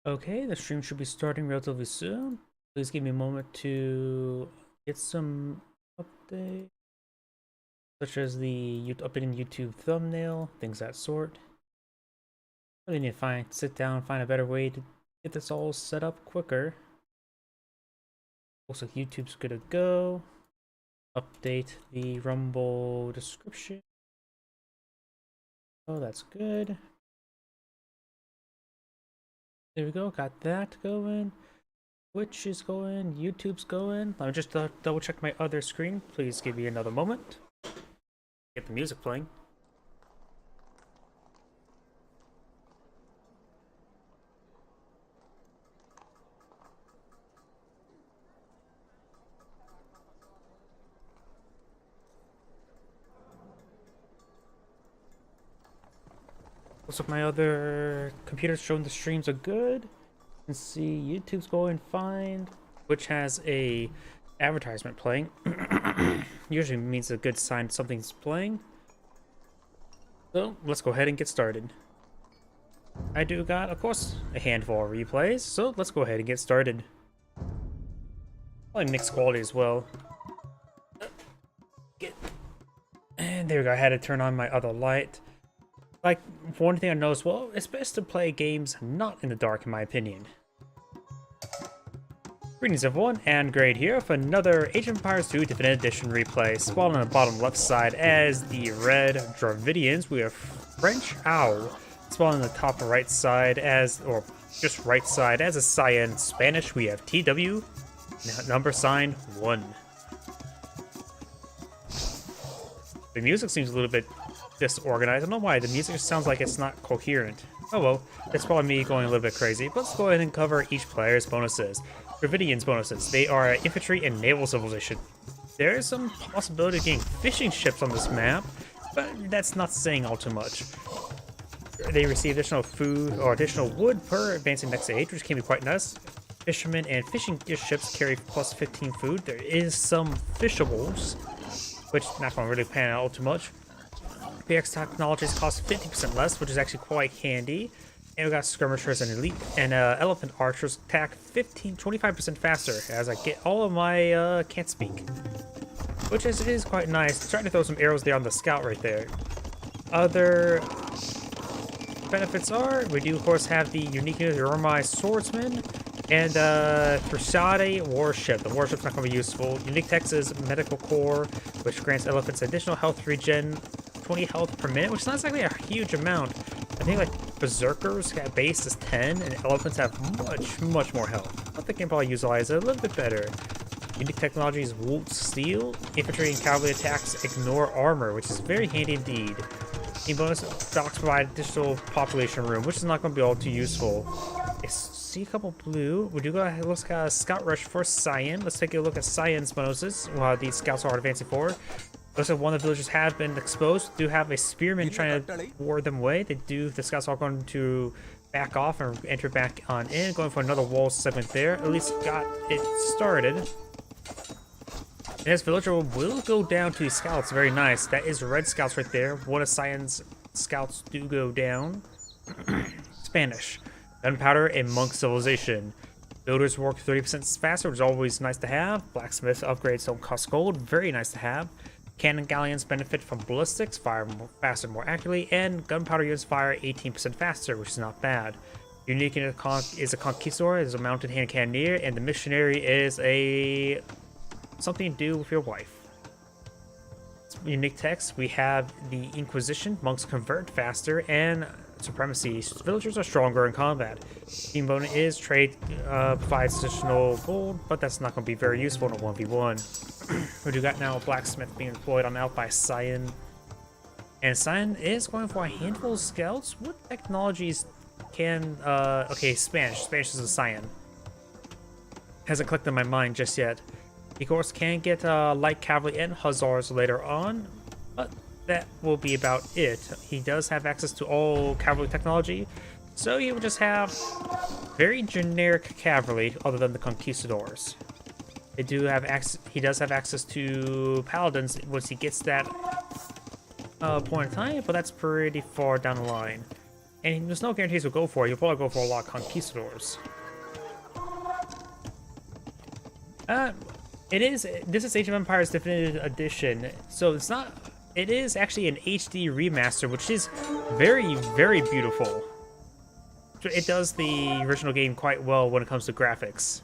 Okay, the stream should be starting relatively soon. Please give me a moment to get some updates, such as the updating YouTube thumbnail, things that sort. I need to sit down, find a better way to get this all set up quicker. Looks like YouTube's good to go. Update the Rumble description. Oh, that's good. There we go, got that going. Twitch is going, YouTube's going. Let me just double check my other screen. Please give me another moment. Get the music playing. Looks like my other computer's showing the streams are good. Let's see, YouTube's going fine. Twitch has a advertisement playing. Usually means a good sign something's playing. So let's go ahead and get started. I do got, of course, a handful of replays, so let's go ahead and get started. Probably mixed quality as well. And there we go, I had to turn on my other light. Like, one thing I noticed, well, it's best to play games not in the dark, in my opinion. Greetings everyone, and Grade here for another Age of Empires 2 Definitive Edition replay. Spawned on the bottom left side as the Red Dravidians, we have French Owl. Spawned on the top right side as, or just right side, as a Cyan Spanish, we have TW, number sign 1. The music seems a little bit disorganized. I don't know why. The music just sounds like it's not coherent. Oh well, it's probably me going a little bit crazy. But let's go ahead and cover each player's bonuses. Dravidians bonuses. They are infantry and naval civilization. There is some possibility of getting fishing ships on this map, but that's not saying all too much. They receive additional food or additional wood per advancing next age, which can be quite nice. Fishermen and fishing ships carry plus 15 food. There is some fishables, which not going to really pan out too much. PX technologies cost 50% less, which is actually quite handy. And we got skirmishers and elite and elephant archers attack 25% faster as I get all of my can't speak, which is quite nice. Trying to throw some arrows there on the scout right there. Other benefits are we do of course have the unique unit Urmai swordsman and Thrusade warship. The warship's not going to be useful. Unique text is medical core, which grants elephants additional health regen. 20 health per minute, which is not exactly a huge amount. I think like berserkers at base is 10, and elephants have much more health. But they can probably utilize it a little bit better. Unique technology is Wolt Steel. Infantry and cavalry attacks ignore armor, which is very handy indeed. Team bonus docks provide additional population room, which is not going to be all too useful. I see a couple blue. We do go ahead. Let's got a scout rush for Cyan. Let's take a look at Cyan's bonuses while these scouts are advancing forward. Looks like one of the villagers have been exposed. Do have a spearman trying to ward them away. The scouts are going to back off and enter back on in, going for another wall segment there. At least got it started. And this villager will go down to the scouts. Very nice. That is red scouts right there. One of Cyan's scouts do go down. Spanish. Gunpowder and monk civilization. Builders work 30% faster, which is always nice to have. Blacksmith upgrades don't cost gold. Very nice to have. Cannon galleons benefit from ballistics, fire more faster, more accurately, and gunpowder units fire 18% faster, which is not bad. Unique unit is a conquistador, is a mounted hand cannoneer, and the missionary is a something to do with your wife. Unique text, we have the Inquisition, monks convert faster, and supremacy, villagers are stronger in combat. Team bonus is trade provides additional gold, but that's not going to be very useful in a 1v1. We do got now a blacksmith being employed on out by Cyan. And Cyan is going for a handful of scouts. What technologies can okay, Spanish. Spanish is a Cyan. Hasn't clicked in my mind just yet. He of course can get light cavalry and hussars later on, but that will be about it. He does have access to all cavalry technology, so he will just have very generic cavalry other than the conquistadors. They do have access. He does have access to paladins once he gets that point in time, but that's pretty far down the line. And there's no guarantees we'll go for it. You'll probably go for a lot of conquistadors. This is Age of Empires Definitive Edition, so it's not, it is actually an HD remaster, which is very, very beautiful. It does the original game quite well when it comes to graphics.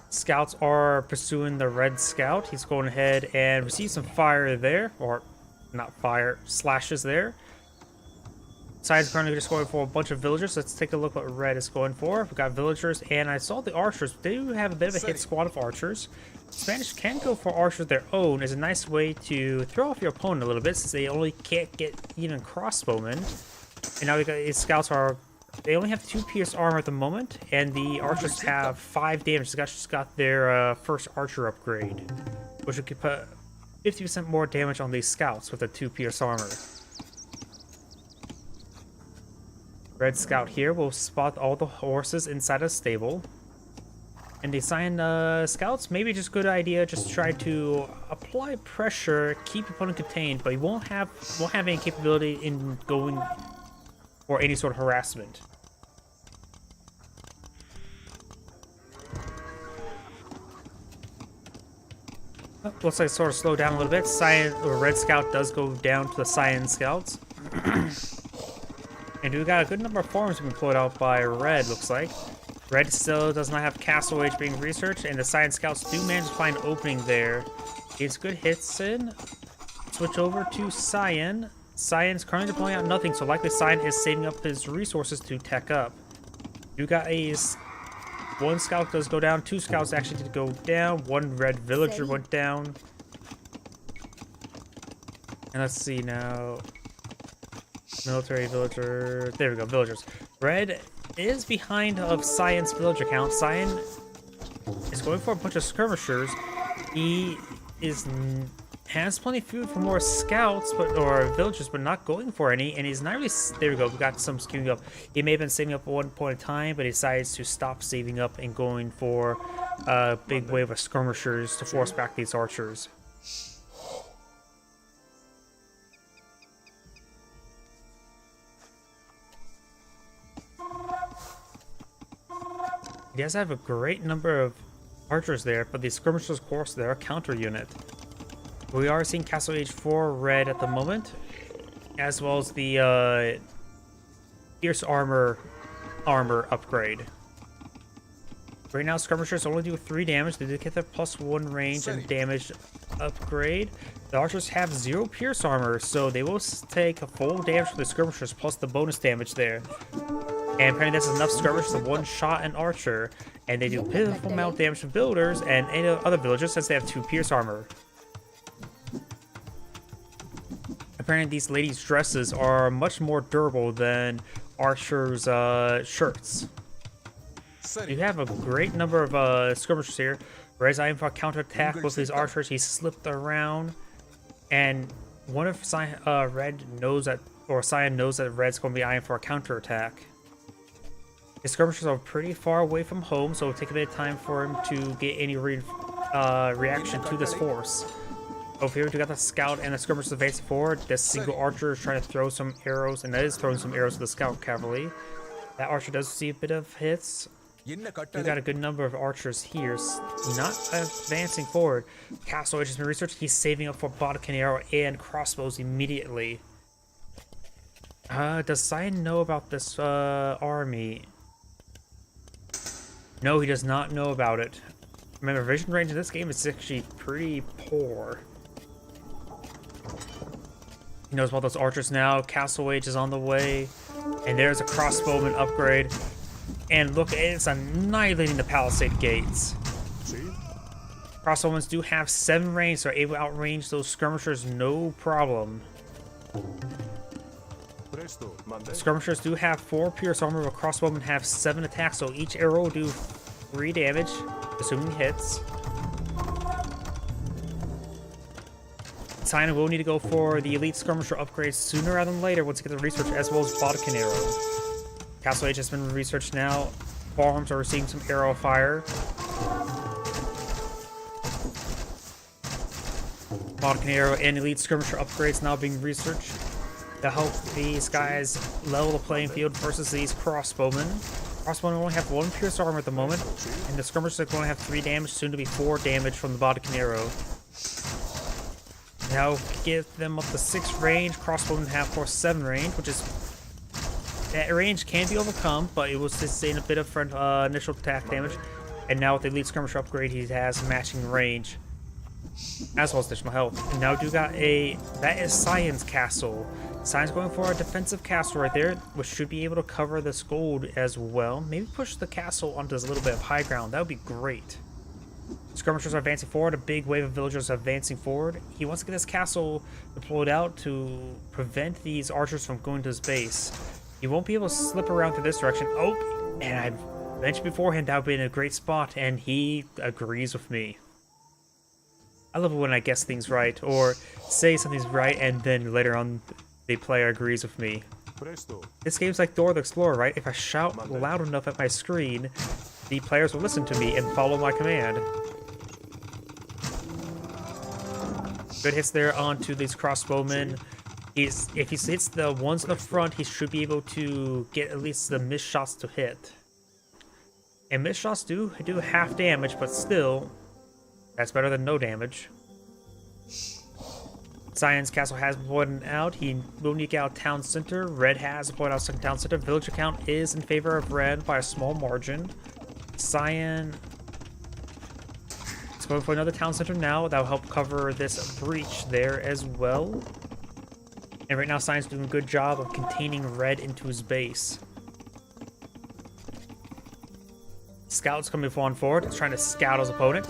Scouts are pursuing the Red Scout. He's going ahead and receives some fire there, or not fire, slashes there. Science currently just going for a bunch of villagers. Let's take a look what Red is going for. We've got villagers, and I saw the archers. They do have a bit of a hit squad of archers. Spanish can go for archers of their own as a nice way to throw off your opponent a little bit, since they only can't get even crossbowmen. And now his scouts are, they only have 2 pierced armor at the moment, and the archers have 5 damage. They just got their first archer upgrade, which would put 50% more damage on these scouts with the 2 pierced armor. Red Scout here will spot all the horses inside a stable. And the Cyan Scouts, maybe just a good idea, just try to apply pressure, keep your opponent contained, but you won't have any capability in going for any sort of harassment. Oh, looks like it sort of slowed down a little bit. Red Scout does go down to the Cyan Scouts. And we got a good number of farms being pulled out by Red, looks like. Red still does not have Castle Age being researched, and the Cyan Scouts do manage to find an opening there. Gets good hits in. Switch over to Cyan. Cyan's currently deploying out nothing, so likely Cyan is saving up his resources to tech up. You got a... 1 scout does go down, 2 scouts actually did go down, 1 red villager went down. And let's see now... Military villager, there we go, villagers. Red is behind of Cyan's villager count. Cyan is going for a bunch of skirmishers. He has plenty of food for more scouts, or villagers, but not going for any. And he's not really, there we go, we got some skewing up. He may have been saving up at one point in time, but he decides to stop saving up and going for a big wave of skirmishers to force back these archers. He does have a great number of archers there, but the skirmishers, of course, they're a counter unit. We are seeing Castle Age 4 red at the moment, as well as the Fierce Armor upgrade. Right now, skirmishers only do 3 damage. They did get their +1 range and damage upgrade. The archers have 0 pierce armor, so they will take a full damage for the skirmishers plus the bonus damage there. And apparently that's enough skirmishers to one-shot an archer, and they do pitiful amount of damage to builders and any other villagers since they have 2 pierce armor. Apparently these ladies' dresses are much more durable than archers' shirts. You have a great number of skirmishers here. Whereas I am for a counterattack with these archers, he slipped around, and one of Red knows that, or Cyan knows that Red's going to be eyeing for a counterattack. His skirmishers are pretty far away from home, so it'll take a bit of time for him to get any reaction to this force. Over here, we got the scout and the skirmishers advancing forward. This single archer is trying to throw some arrows, and that is throwing some arrows to the scout cavalry. That archer does see a bit of hits. We got a good number of archers here, not advancing forward. Castle Age has been researched. He's saving up for Bodkin arrow and crossbows immediately. Does Cyan know about this army? No, he does not know about it. Remember, vision range in this game is actually pretty poor. He knows about those archers now. Castle Age is on the way. And there's a crossbowman upgrade. And look, it's annihilating the palisade gates. Crossbowmen do have 7 range, so they're able to outrange those skirmishers no problem. Skirmishers do have 4 pierce armor, but crossbowmen have 7 attacks, so each arrow will do 3 damage, assuming hits. Cyan will need to go for the elite skirmisher upgrade sooner rather than later once you get the research, as well as Bodkin arrow. Castle Age has been researched now. Farms are receiving some arrow fire. Bodkin arrow and elite skirmisher upgrades now being researched. to help these guys level the playing field versus these crossbowmen. Crossbowmen only have 1 pierce armor at the moment, and the skirmishers are going to have 3 damage, soon to be 4 damage from the Bodkin arrow. Now give them up to 6 range. Crossbowmen have, of course, 7 range, which is... that range can be overcome, but it will sustain a bit of initial attack damage. And now with the Elite Skirmisher upgrade, he has matching range, as well as additional health. And now do got a... that is Cyan's castle. Cyan's going for a defensive castle right there, which should be able to cover this gold as well. Maybe push the castle onto this little bit of high ground. That would be great. Skirmishers are advancing forward. A big wave of villagers are advancing forward. He wants to get this castle deployed out to prevent these archers from going to his base. He won't be able to slip around to this direction. Oh, and I mentioned beforehand that would be in a great spot, and he agrees with me. I love it when I guess things right, or say something's right, and then later on the player agrees with me. This game's like Dora the Explorer, right? If I shout loud enough at my screen, the players will listen to me and follow my command. Good hits there onto these crossbowmen. If he hits the ones in the front, he should be able to get at least the missed shots to hit. And missed shots do half damage, but still, that's better than no damage. Cyan's castle has deployed out. He will nuke out town center. Red has deployed out second town center. Village account is in favor of red by a small margin. Cyan is going for another town center now. That will help cover this breach there as well. And right now, Cyan's doing a good job of containing red into his base. Scouts coming on forward, trying to scout his opponent.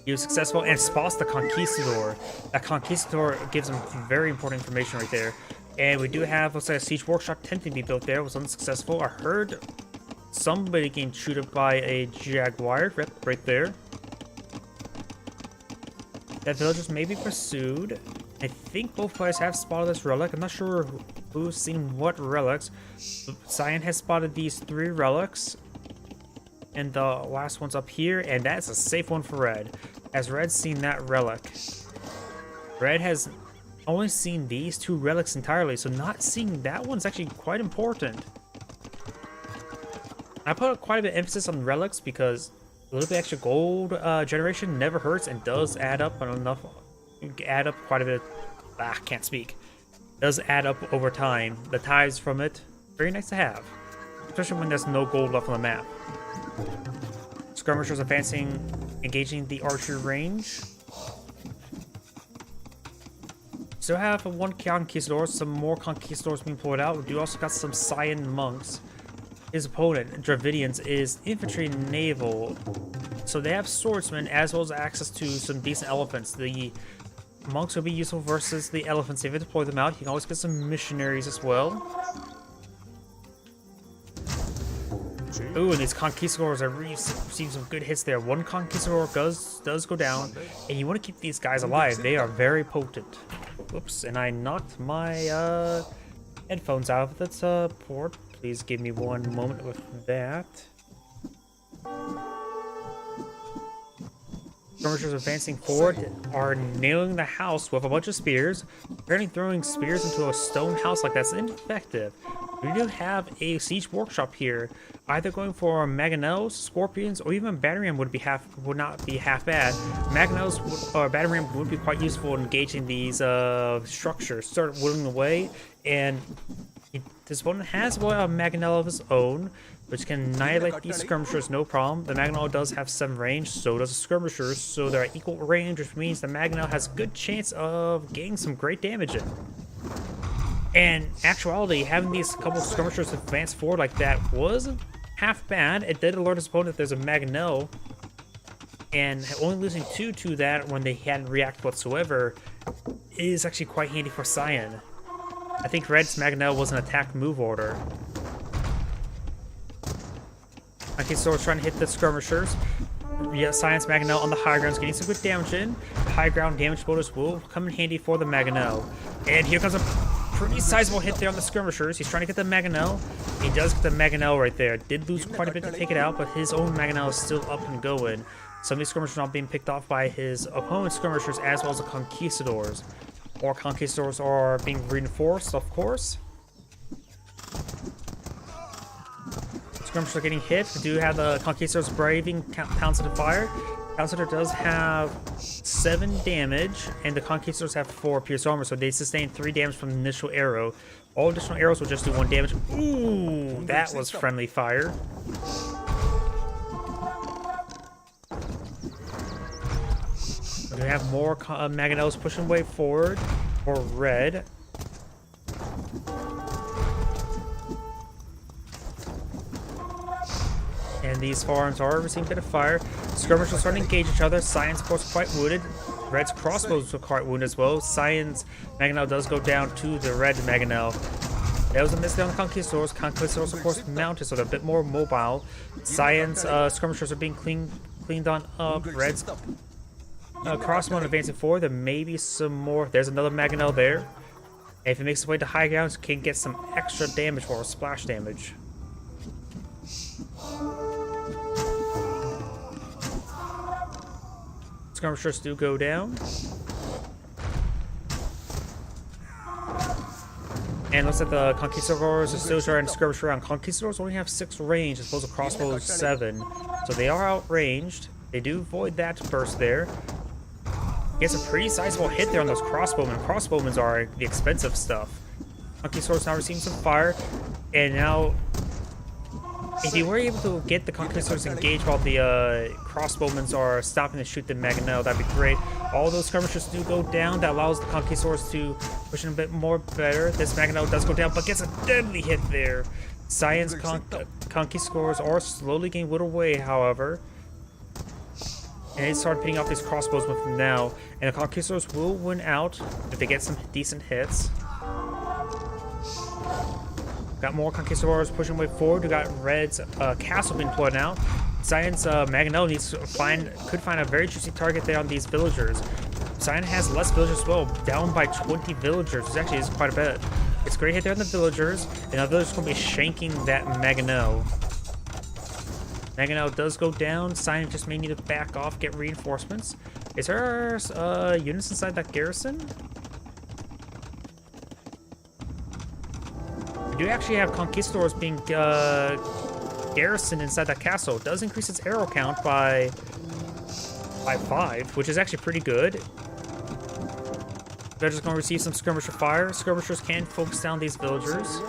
He was successful and spots the Conquistador. That Conquistador gives him very important information right there. And we do have, looks like a siege workshop attempting to be built there. It was unsuccessful. I heard somebody getting chewed up by a jaguar right there. That villagers may be pursued. I think both players have spotted this relic. I'm not sure who's seen what relics. Cyan has spotted these 3 relics. And the last one's up here, and that's a safe one for Red, as Red's seen that relic. Red has only seen these 2 relics entirely, so not seeing that one's actually quite important. I put quite a bit of emphasis on relics because a little bit extra gold generation never hurts and does add up on enough. Add up quite a bit. Can't speak. Does add up over time. The tithes from it, very nice to have, especially when there's no gold left on the map. Skirmishers advancing, engaging the archer range. Still have 1 Conquistador, some more Conquistadors being pulled out. We do also got some Cyan monks. His opponent, Dravidians, is infantry naval. So they have swordsmen as well as access to some decent elephants. The monks will be useful versus the elephants if you deploy them out. You can always get some missionaries as well. Ooh, and these Conquistadors are receiving some good hits there. 1 Conquistador does go down, and you want to keep these guys alive. They are very potent. Whoops, and I knocked my headphones out of the port. Please give me 1 moment with that. Skirmishers advancing forward are nailing the house with a bunch of spears. Apparently throwing spears into a stone house like that's ineffective. We do have a siege workshop here, either going for Mangonels, Scorpions, or even Battering Ram would not be half bad. Mangonels or Battering Ram would be quite useful in engaging these structures. Start whittling away, and this opponent has a Mangonel of his own, which can annihilate these skirmishers no problem. The Mangonel does have 7 range, so does the skirmishers, so they're at equal range, which means the Mangonel has a good chance of getting some great damage in. And actuality, having these couple of skirmishers advance forward like that wasn't half bad. It did alert his opponent that there's a Mangonel, and only losing 2 to that when they hadn't reacted whatsoever is actually quite handy for Cyan. I think Red's Mangonel was an attack move order. Okay, so we're trying to hit the skirmishers. Yeah, Cyan's Mangonel on the high ground is getting some good damage in. The high ground damage bonus will come in handy for the Mangonel. And here comes a pretty sizable hit there on the skirmishers. He's trying to get the Mangonel. He does get the Mangonel right there. Did lose quite a bit to take it out, but his own Mangonel is still up and going. Some of these skirmishers are not being picked off by his opponent's skirmishers as well as the Conquistadors. More conquistadors are being reinforced, of course. Skirmishers are getting hit. We do have the conquistadors braving Townsend fire. Townsend does have 7 damage, and the conquistadors have 4 pierce armor, so they sustain 3 damage from the initial arrow. All additional arrows will just do 1 damage. Ooh, that was friendly fire. We have more Mangonels pushing way forward for red. And these farms are receiving a bit of fire. Skirmishers are starting to engage each other. Science, of course, quite wounded. Red's crossbows are quite wounded as well. Science Mangonel does go down to the red Mangonel. That was a miss down the Conquistadors. Conquistadors, of course, mounted, so they're a bit more mobile. Science skirmishers are being cleaned on up. Red's crossbow advancing forward. There may be some more. There's another Mangonel there. And if it makes its way to high ground, it can get some extra damage or splash damage. Skirmishers do go down. And looks like the Conquistadors are still trying to skirmish around. Conquistadors only have 6 range as opposed to crossbows 7. So they are outranged. They do avoid that burst there. Gets a pretty sizable hit there on those crossbowmen. Crossbowmen are the expensive stuff. Conquistadors now receiving some fire. And now, if you were able to get the Conquistadors engaged while the crossbowmen are stopping to shoot the Mangonel, that'd be great. All those skirmishers do go down. That allows the Conquistadors to push in a bit more better. This Mangonel does go down, but gets a deadly hit there. Science Conquistadors are slowly getting whittled away, however. And they start pitting off these crossbows with them now. And the Conquistadors will win out if they get some decent hits. Got more Conquistadors pushing way forward. We got Red's castle being deployed now. Science Mangonel needs to could find a very juicy target there on these villagers. Cyan has less villagers as well, down by 20 villagers, which actually is quite a bit. It's great hit there on the villagers, and the villagers going to be shanking that Mangonel. Mangonel does go down. Cyan just may need to back off, get reinforcements. Is there units inside that garrison? We do actually have Conquistadors being garrisoned inside that castle. It does increase its arrow count by 5, which is actually pretty good. They're just going to receive some skirmisher fire. Skirmishers can focus down these villagers.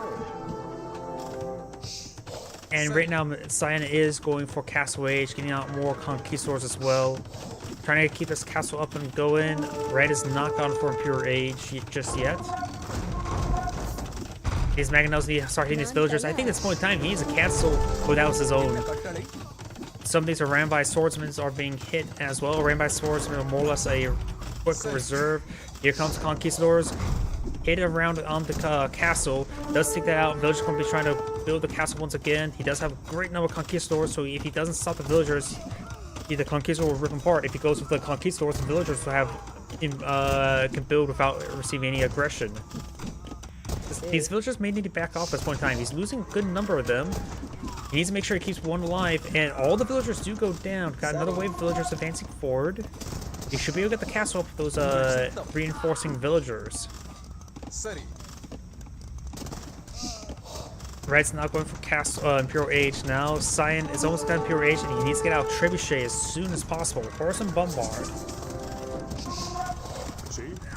And right now, Cyan is going for Castle Age, getting out more Conquistadors as well. Trying to keep this castle up and going. Red is not gone for Imperial Age just yet. These Mangonels need to start hitting these villagers. I think at this point in time, he needs a castle without his own. Some of these are ran by swordsmen are being hit as well. Ran by swordsmen are more or less a quick reserve. Here comes Conquistadors. Hit around on the castle. Does take that out. Villagers going to be trying to build the castle once again. He does have a great number of Conquistadors, so if he doesn't stop the villagers, the Conquistador will rip them apart. If he goes with the Conquistadors, the villagers will have can build without receiving any aggression. These villagers may need to back off at this point in time. He's losing a good number of them. He needs to make sure he keeps one alive, and all the villagers do go down. Got another wave of villagers advancing forward. He should be able to get the castle up with those reinforcing villagers. Red's not going for castle Imperial Age now. Cyan is almost got Imperial Age, and he needs to get out Trebuchet as soon as possible. Horse and Bombard.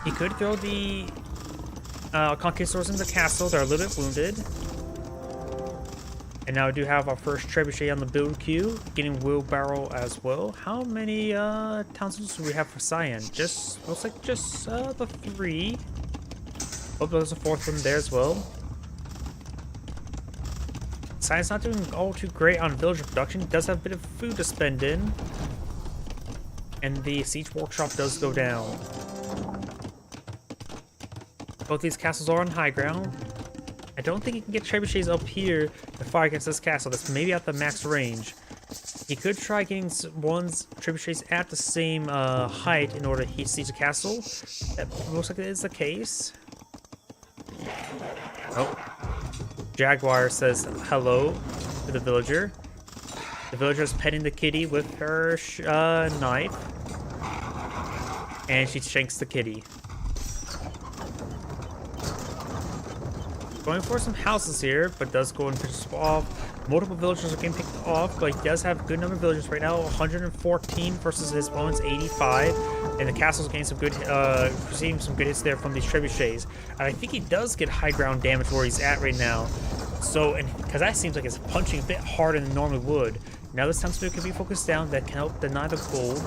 He could throw the Conquistadors in the castle. They're a little bit wounded. And now we do have our first Trebuchet on the build queue, getting Wheelbarrow as well. How many townsends do we have for Cyan? Just, looks like just the 3. Oh, there's a 4th one there as well. Cyan's not doing all too great on villager production. He does have a bit of food to spend in. And the siege workshop does go down. Both these castles are on high ground. I don't think he can get trebuchets up here to fire against this castle. That's maybe at the max range. He could try getting one's trebuchets at the same height in order to siege the castle. That looks like it is the case. Oh. Jaguar says hello to the villager. The villager is petting the kitty with her knife. And she shanks the kitty. Going for some houses here, but does go and finish off. Multiple villagers are getting picked off, but he does have a good number of villagers right now. 114 versus his opponent's 85. And the castle's getting some good, receiving some good hits there from these trebuchets. And I think he does get high ground damage where he's at right now. So, and because that seems like it's punching a bit harder than it normally would. Now this time Snook can be focused down. That can help deny the gold.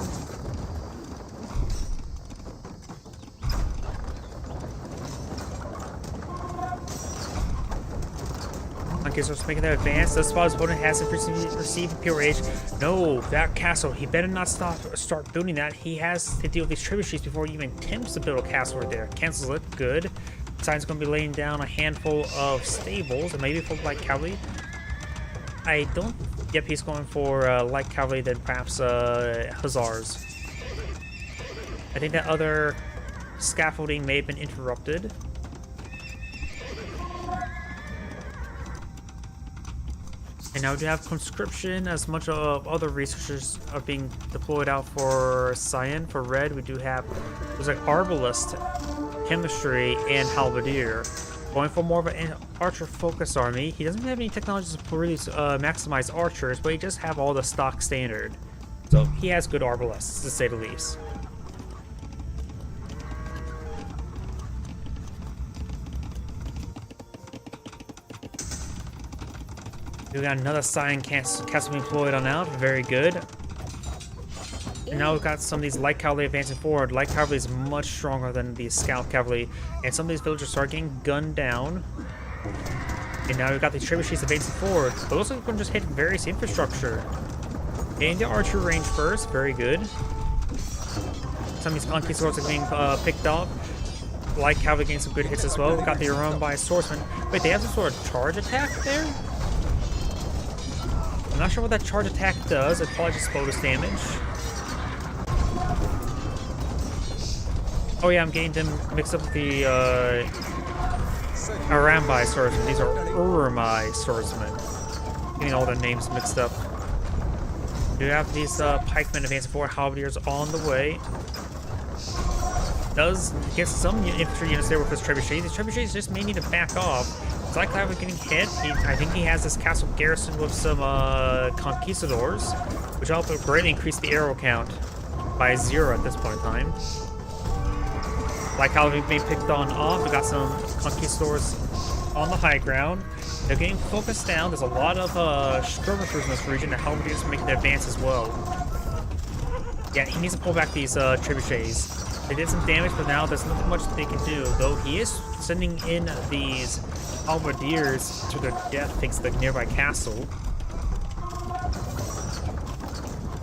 Okay, so it's making that advance. This spot his opponent hasn't received pure rage. No, that castle. He better not start building that. He has to deal with these trebuchets before he even attempts to build a castle right there. Cancels it. Good. Sign's going to be laying down a handful of stables, and maybe for light cavalry. I don't. Yep, he's going for light cavalry, then perhaps hussars. I think that other scaffolding may have been interrupted. And now we do have conscription, as much of other researchers are being deployed out for Cyan. For red, we do have, there's like arbalist, chemistry, and halberdier. Going for more of an archer focused army. He doesn't have any technologies to really maximize archers, but he does have all the stock standard. So he has good arbalists, to say the least. We got another Cyan castle being deployed on out. Very good. And now we've got some of these light cavalry advancing forward. Light cavalry is much stronger than the scout cavalry. And some of these villagers start getting gunned down. And now we've got these trebuchets advancing forward. But those are going to just hit various infrastructure. Getting the archer range first. Very good. Some of these conquistadors are being picked up. Light cavalry getting some good hits as well. We got the run by swordsman. Wait, they have some sort of charge attack there? I'm not sure what that charge attack does. It probably just bonus damage. Oh yeah, I'm getting them mixed up with the Arambai swordsmen. These are Urumai swordsmen. Getting all their names mixed up. We have these pikemen advancing forward, halberdiers on the way. Does get some infantry units there with his trebuchets. These trebuchets just may need to back off. It's like I'm getting hit. I think he has this castle garrison with some conquistadors, which will greatly increase the arrow count by 0 at this point in time. Like how we've been picked on off, we got some conquistadors on the high ground. They're getting focused down. There's a lot of skirmishers in this region, and halberdiers making the advance as well. Yeah, he needs to pull back these trebuchets. They did some damage, but now there's nothing much they can do. Though he is sending in these halberdiers to their death thanks to the nearby castle.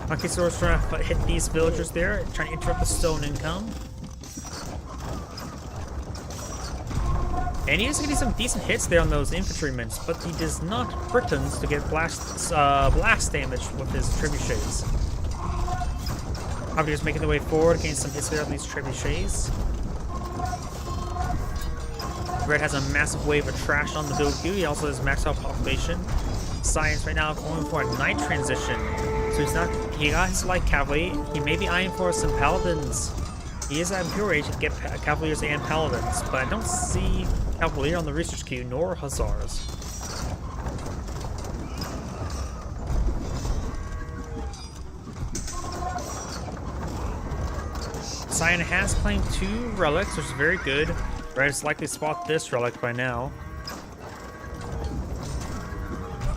Conquistadors trying to hit these villagers there, trying to interrupt the stone income. And he is getting some decent hits there on those infantrymen, but he does not pretend to get blast damage with his trebuchets. Halberdiers making their way forward, getting some hits there on these trebuchets. Red has a massive wave of trash on the build queue. He also has maxed out population. Science right now going for a night transition. So he got his light cavalry. He may be eyeing for some paladins. He is at Imperial Age to get cavaliers and paladins, but I don't see cavalier on the research queue, nor hussars. Cyan has claimed 2 relics, which is very good. Red is likely to spot this relic by now.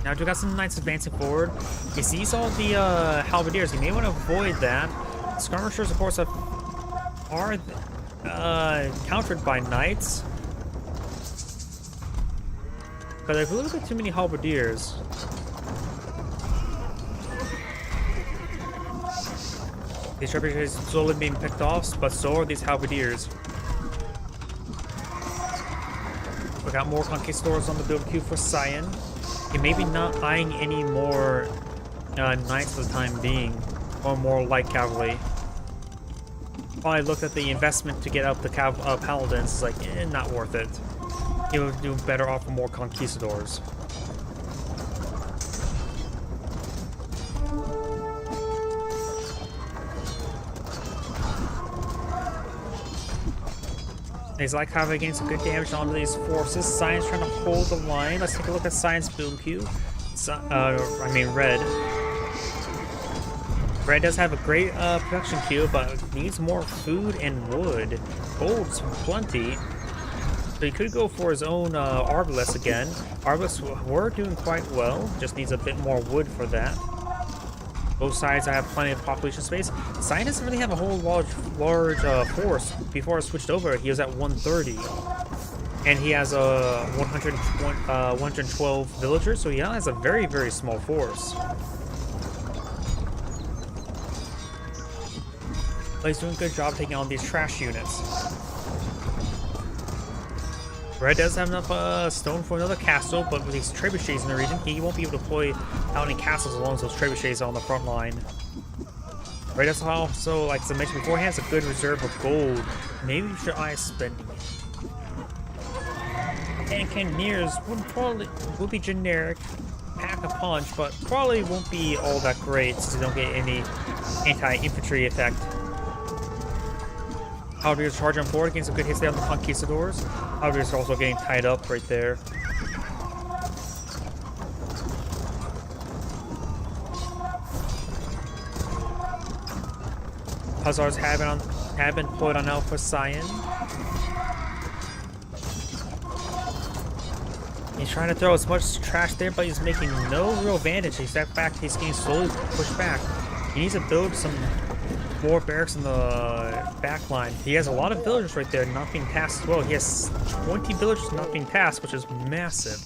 Now we got some knights advancing forward. He sees all the halberdiers. He may want to avoid that. Skirmishers, of course, are countered by knights. But there's a little bit too many halberdiers. These trebuchets are slowly being picked off, but so are these halberdiers. We got more conquistadors on the build queue for Cyan. He may be not eyeing any more knights for the time being, or more light cavalry. Probably looked at the investment to get up the paladins. It's like, not worth it. He would do better off with more conquistadors. He's like how they're getting some good damage onto these forces. Science trying to hold the line. Let's take a look at Science boom queue. Red. Red does have a great production queue, but needs more food and wood. Gold's plenty. So he could go for his own Arbalest again. Arbalests were doing quite well, just needs a bit more wood for that. Both sides I have plenty of population space. Cyan doesn't really have a whole large force. Before I switched over, he was at 130. And he has a 112 villagers, so he now has a very, very small force. But he's doing a good job taking on these trash units. Red does have enough stone for another castle, but with these trebuchets in the region, he won't be able to deploy out any castles as long as those trebuchets are on the front line. Red does also, like I mentioned before, he has a good reserve of gold. Maybe we should eye spending it. And Cannoneers will be generic, pack a punch, but probably won't be all that great since they don't get any anti-infantry effect. Halberdiers charge on forward, getting some good hits there on the Conquistadors. Halberdiers are also getting tied up right there. Hussars have been deployed on Alpha Cyan. He's trying to throw as much trash there, but he's making no real advantage. He's getting slowly pushed back. He needs to build some more barracks in the back line. He has a lot of villagers right there not being tasked as well. He has 20 villagers not being tasked, which is massive.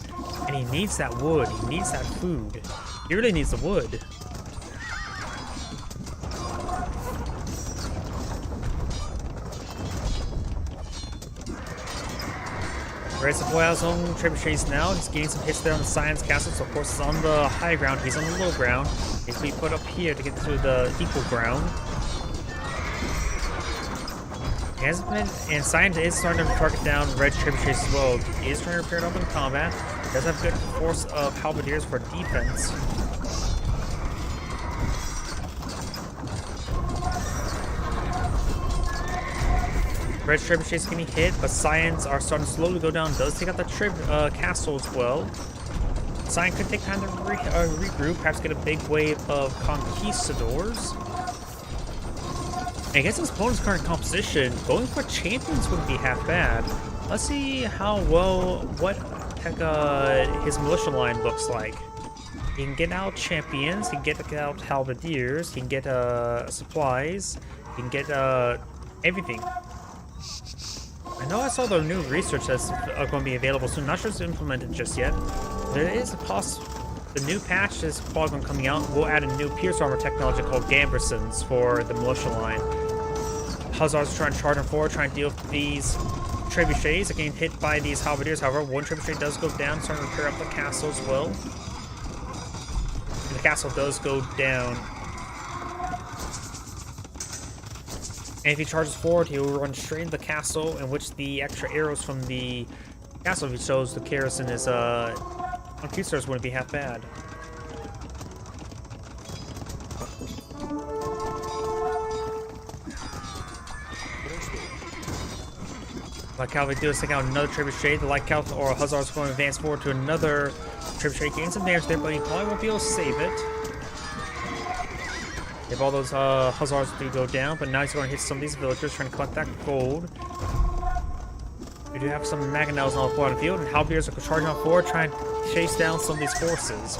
And he needs that wood. He needs that food. He really needs the wood. Red's deploy out his own trebuchets now. He's getting some hits there on the Science Castle, so of course it's on the high ground. He's on the low ground. He's being put up here to get to the equal ground. And Science is starting to target down Red trebuchets as well. He is trying to repair it up in combat. He does have a good force of halberdiers for defense. Red trebuchets getting hit, but Science are starting to slowly go down. Does take out the castle as well. Cyan could take time to regroup, perhaps get a big wave of Conquistadors. And against his opponent's current composition, going for champions wouldn't be half bad. Let's see how well, what his militia line looks like. He can get out champions, he can get out halberdiers, he can get supplies, he can get everything. I know I saw the new research that's going to be available soon. Not sure it's implemented just yet. There is a the new patch is probably coming out. We'll add a new pierce armor technology called Gambersons for the militia line. Hussars are trying to charge them forward, trying to deal with these trebuchets. They're getting hit by these halberdiers. However, one trebuchet does go down, starting to repair up the castle as well. And the castle does go down. And if he charges forward, he will run straight into the castle, in which the extra arrows from the castle, if he shows the garrison is Conquistadors, wouldn't be half bad. Light Cavalry does take out another trebuchet. The Light Cavalry or Hussars going to advance forward to another trebuchet, gain some damage there, but he probably won't be able to save it. If all those Hussars do go down, but now he's going to hit some of these villagers, trying to collect that gold. We do have some Mangonels on the field, and halberdiers are charging on forward, trying to chase down some of these forces.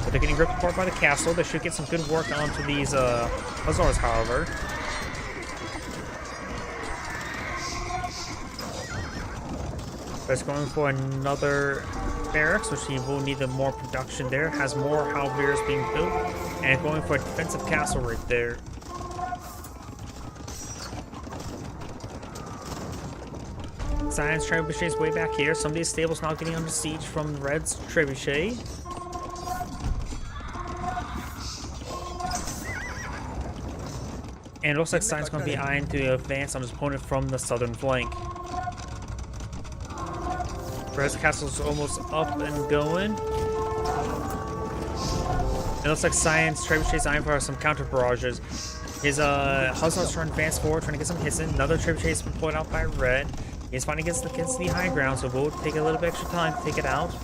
But they're getting ripped apart by the castle. They should get some good work onto these Hussars, however. But it's going for another barracks, which he will need more production there. Has more halberdiers being built, and going for a defensive castle right there. Cyan's trebuchet is way back here. Some of these stables now getting under siege from Red's trebuchet. And it looks like Cyan's going to be eyeing to advance on his opponent from the southern flank. Red's castle is almost up and going. It looks like Cyan's trebuchet is eyeing for some counter barrages. His Hussars trying to advance forward, trying to get some hits in. Another trebuchet has been pulled out by Red. He's finally gets the high ground, so we'll take a little bit extra time to take it out.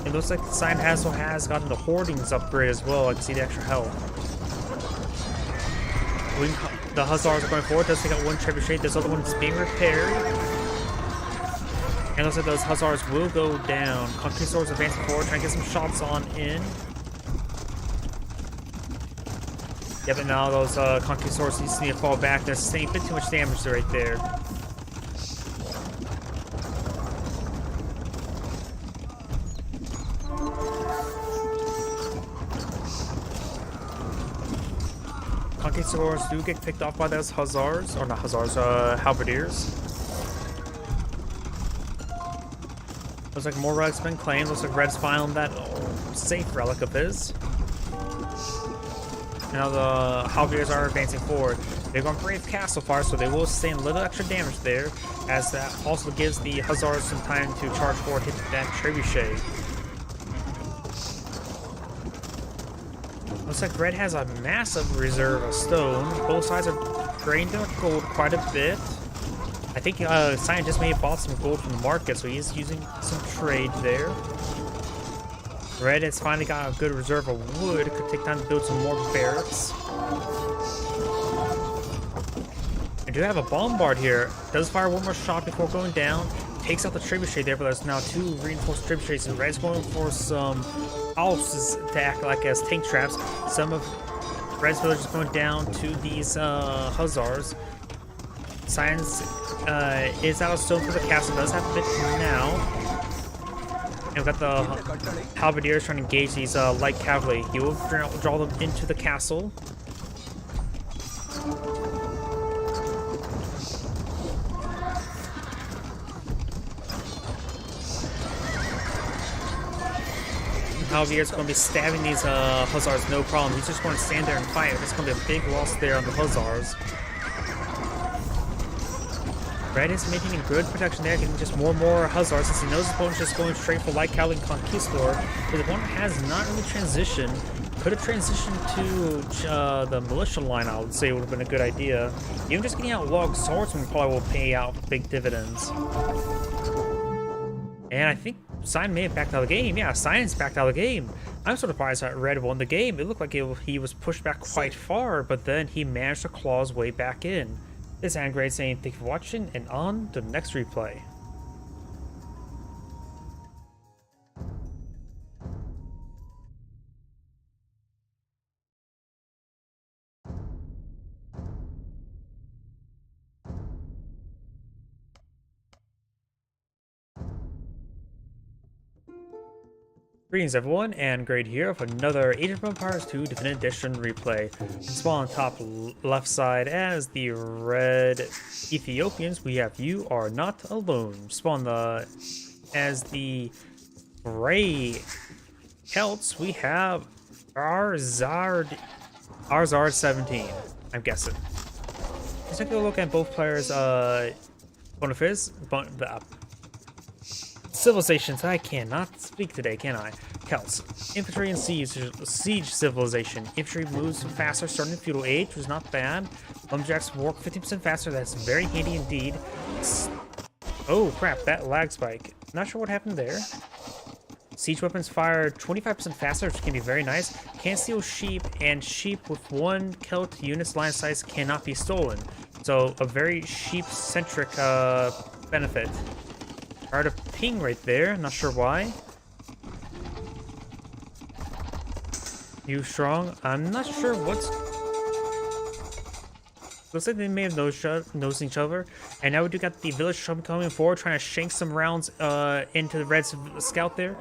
It looks like Cyan has gotten the Hoardings upgrade as well. I can see the extra health. The Hussars are going forward. Does take out one trebuchet. This other one is being repaired. And it looks like those Hussars will go down. Conquistadors advancing forward, trying to get some shots on in. Yeah, but now those Conquistadors need to fall back. They're sustaining a bit too much damage right there. Conquistadors do get picked off by those Hussars, or not Hussars, Halberdiers. Looks like more relics been claimed. Looks like Red's found that safe relic of his. Now the Halberdiers are advancing forward. They're going Brave Castle Fire, so they will sustain a little extra damage there, as that also gives the Hussars some time to charge forward, hit that trebuchet. Looks like Red has a massive reserve of stone. Both sides are drained of gold quite a bit. I think Cyan just may have bought some gold from the market, so he's using some trade there. Red has finally got a good reserve of wood. It could take time to build some more barracks. I do have a bombard here. Does fire one more shot before going down. Takes out the trebuchet there, but there's now 2 reinforced trebuchets. And Red's going for some houses to act like as tank traps. Some of Red's villagers going down to these Hussars. Cyan's is out of stone for the castle. Does have a bit now. And we've got the Halberdiers trying to engage these light cavalry. He will draw them into the castle. Halberdiers going to be stabbing these Hussars, no problem. He's just going to stand there and fight. It's going to be a big loss there on the Hussars. Red is making a good protection there, getting just more and more Hussars since he knows his opponent's just going straight for Light Cavalry and Conquistador. His opponent has not really transitioned. Could have transitioned to the militia line, I would say would have been a good idea. Even just getting out Log Swordsman probably will pay out big dividends. And I think Cyan may have backed out of the game. Yeah, Cyan's backed out of the game. I'm so surprised that Red won the game. It looked like he was pushed back quite far, but then he managed to claw his way back in. This is Angrade saying thank you for watching, and on to the next replay. Greetings everyone, and Grade here with another Age of Empires 2 Definitive Edition replay. Spawn on top left side as the red Ethiopians, we have You Are Not Alone. Spawn as the gray Celts, we have Arzard 17, I'm guessing. Let's take a look at both players' bonuses. Civilizations. I cannot speak today, can I? Celts. Infantry and siege civilization. Infantry moves faster, starting in feudal age, was not bad. Lumberjacks work 50% faster. That's very handy indeed. Oh crap! That lag spike. Not sure what happened there. Siege weapons fire 25% faster, which can be very nice. Can't steal sheep, and sheep with 1 Celt unit's line size cannot be stolen. So a very sheep-centric benefit. Hard to ping right there, not sure why. You strong? I'm not sure what's... Looks like they may have nosed each other. And now we do got the village coming forward, trying to shank some rounds into the Red's scout there.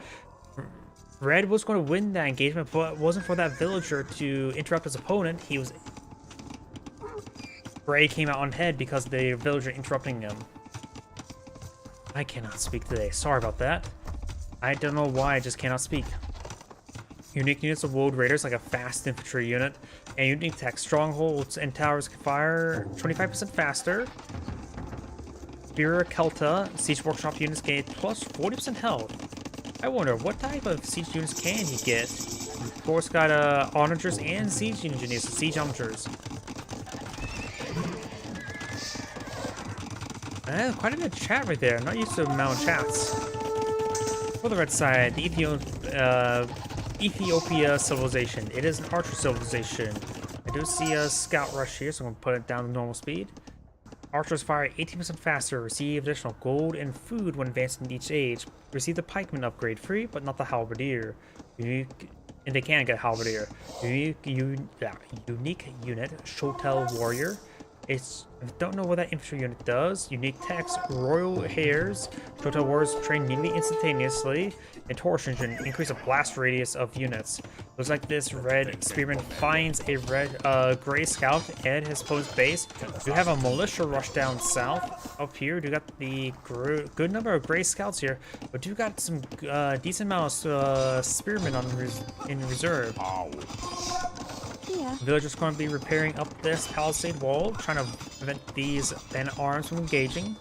Red was going to win that engagement, but it wasn't for that villager to interrupt his opponent. Gray came out on head because of the villager interrupting him. I cannot speak today. Sorry about that. I don't know why, I just cannot speak. Unique units of Wold Raiders, like a fast infantry unit. And unique tech. Strongholds and towers can fire 25% faster. Spear Kelta. Siege Workshop units gain plus 40% health. I wonder, what type of siege units can he get? Of course, got onagers and siege engineers, siege onagers. Quite a bit of chat right there. Not used to the amount of chats. For the red side, the Ethiopia civilization. It is an archer civilization. I do see a scout rush here, so I'm going to put it down to normal speed. Archers fire 18% faster, receive additional gold and food when advancing each age. Receive the pikeman upgrade free, but not the halberdier. Unique, and they can get halberdier. Unique unit, Shotel warrior. It's, I don't know what that infantry unit does. Unique text, royal hairs. Shotel warriors train nearly instantaneously. And torch engine, increase the blast radius of units. Looks like this red spearman finds a gray scout at his opponent's base. We have a militia rush down south. Up here, we got the good number of gray scouts here, but you got some decent amount of spearmen in reserve. Yeah. Villagers going to be repairing up this palisade wall, trying to prevent these men-at-arms from engaging.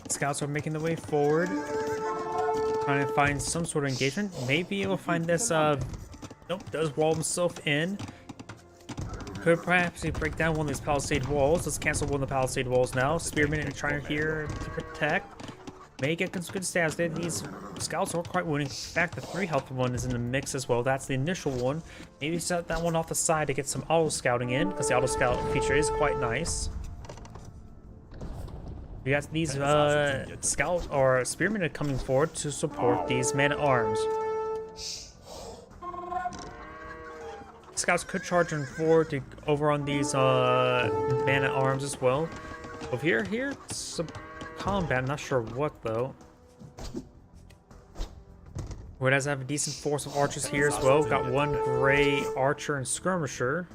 Scouts are making their way forward, trying to find some sort of engagement. Maybe we'll find this, nope, does wall himself in. Could perhaps break down one of these palisade walls. Let's cancel one of the palisade walls now. Spearmen are trying here to protect. May get some good stats there. These scouts are quite winning. In fact, the 3 health one is in the mix as well. That's the initial one. Maybe set that one off the side to get some auto scouting in, because the auto scout feature is quite nice. We got these scout or spearmen are coming forward to support these men-at-arms. Scouts could charge in forward to over on these men-at-arms as well. Over here, some combat. Not sure what though. Whereas I have a decent force of archers here as well. Got one gray archer and skirmisher.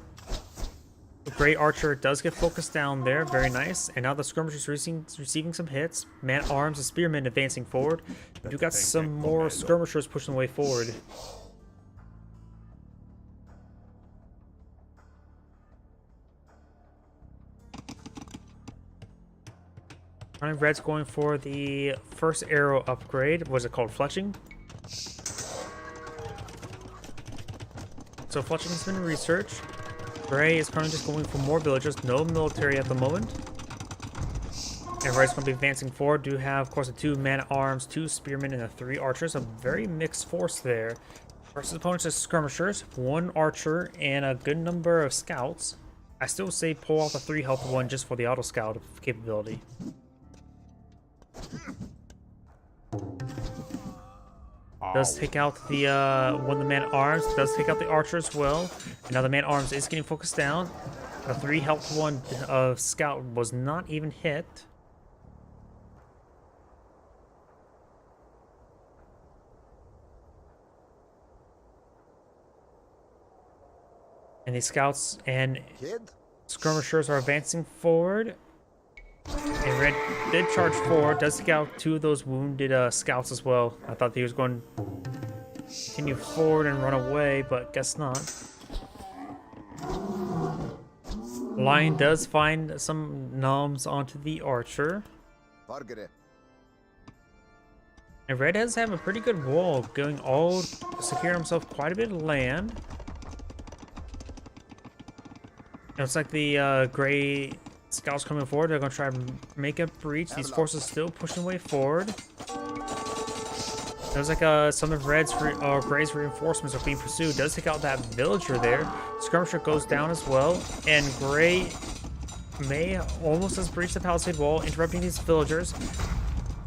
The gray archer does get focused down there, very nice. And now the skirmisher is receiving some hits. Man-at-arms and spearmen advancing forward. We do got some more skirmishers pushing the way forward. Red's going for the first arrow upgrade. What is it called? Fletching? So fletching has been researched. Gray is currently just going for more villagers, no military at the moment. And Red's going to be advancing forward. Do have, of course, the 2 man-at-arms, 2 spearmen, and the 3 archers. A very mixed force there. Versus opponents is skirmishers, 1 archer, and a good number of scouts. I still say pull off the 3 health one just for the auto scout capability. Does take out the one of the man-at-arms, does take out the archer as well. And now the man-at-arms is getting focused down. The 3 health one of scout was not even hit. And the scouts and skirmishers are advancing forward. And Red did charge forward, does take out 2 of those wounded scouts as well. I thought he was going to continue forward and run away, but guess not. Lion does find some noms onto the archer. And Red does have a pretty good wall, going all secure himself quite a bit of land. It looks like the gray scouts coming forward. They're going to try to make a breach. These forces still pushing way forward. There's like some of Red's or Gray's reinforcements are being pursued. Does take out that villager there. Skirmisher goes down as well. And Gray may almost has breached the palisade wall, interrupting these villagers.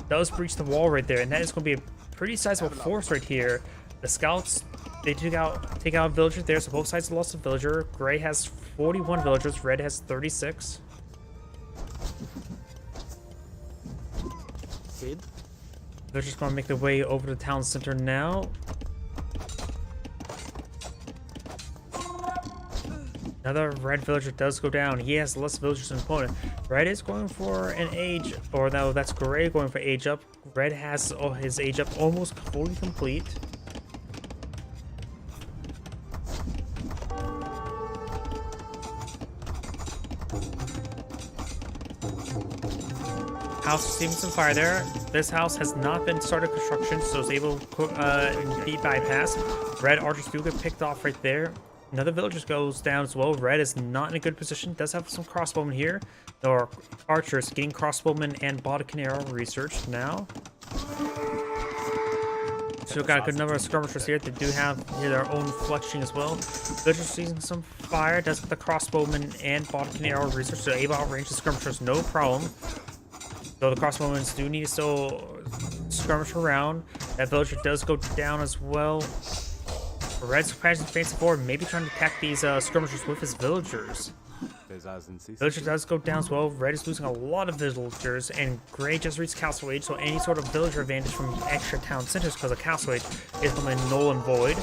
Does breach the wall right there. And that is going to be a pretty sizable force right here. The scouts, they take out a villager there. So both sides lost a villager. Gray has 41 villagers. Red has 36. They're just going to make their way over to the town center now. Another red villager does go down. He has less villagers than opponent. Red is going for an age, or no, that's Gray going for age up. Red has his age up almost fully complete. House receiving some fire there. This house has not been started construction, so it's able to be bypassed. Red archers do get picked off right there. Another villager goes down as well. Red is not in a good position. Does have some crossbowmen here. There are archers getting crossbowmen and Bodkin arrow researched now. Still got a good number of skirmishers here. They do have their own fletching as well. Villagers using some fire. Does get the crossbowmen and Bodkin arrow research. So able to outrange the skirmishers, no problem. Though the crossbowmen do need to still skirmish around. That villager does go down as well. Red's advancing forward, maybe trying to attack these skirmishers with his villagers. Villager does go down as well. Red is losing a lot of villagers, and Gray just reached Castle Age, so any sort of villager advantage from extra town centers because of Castle Age is becoming null and void.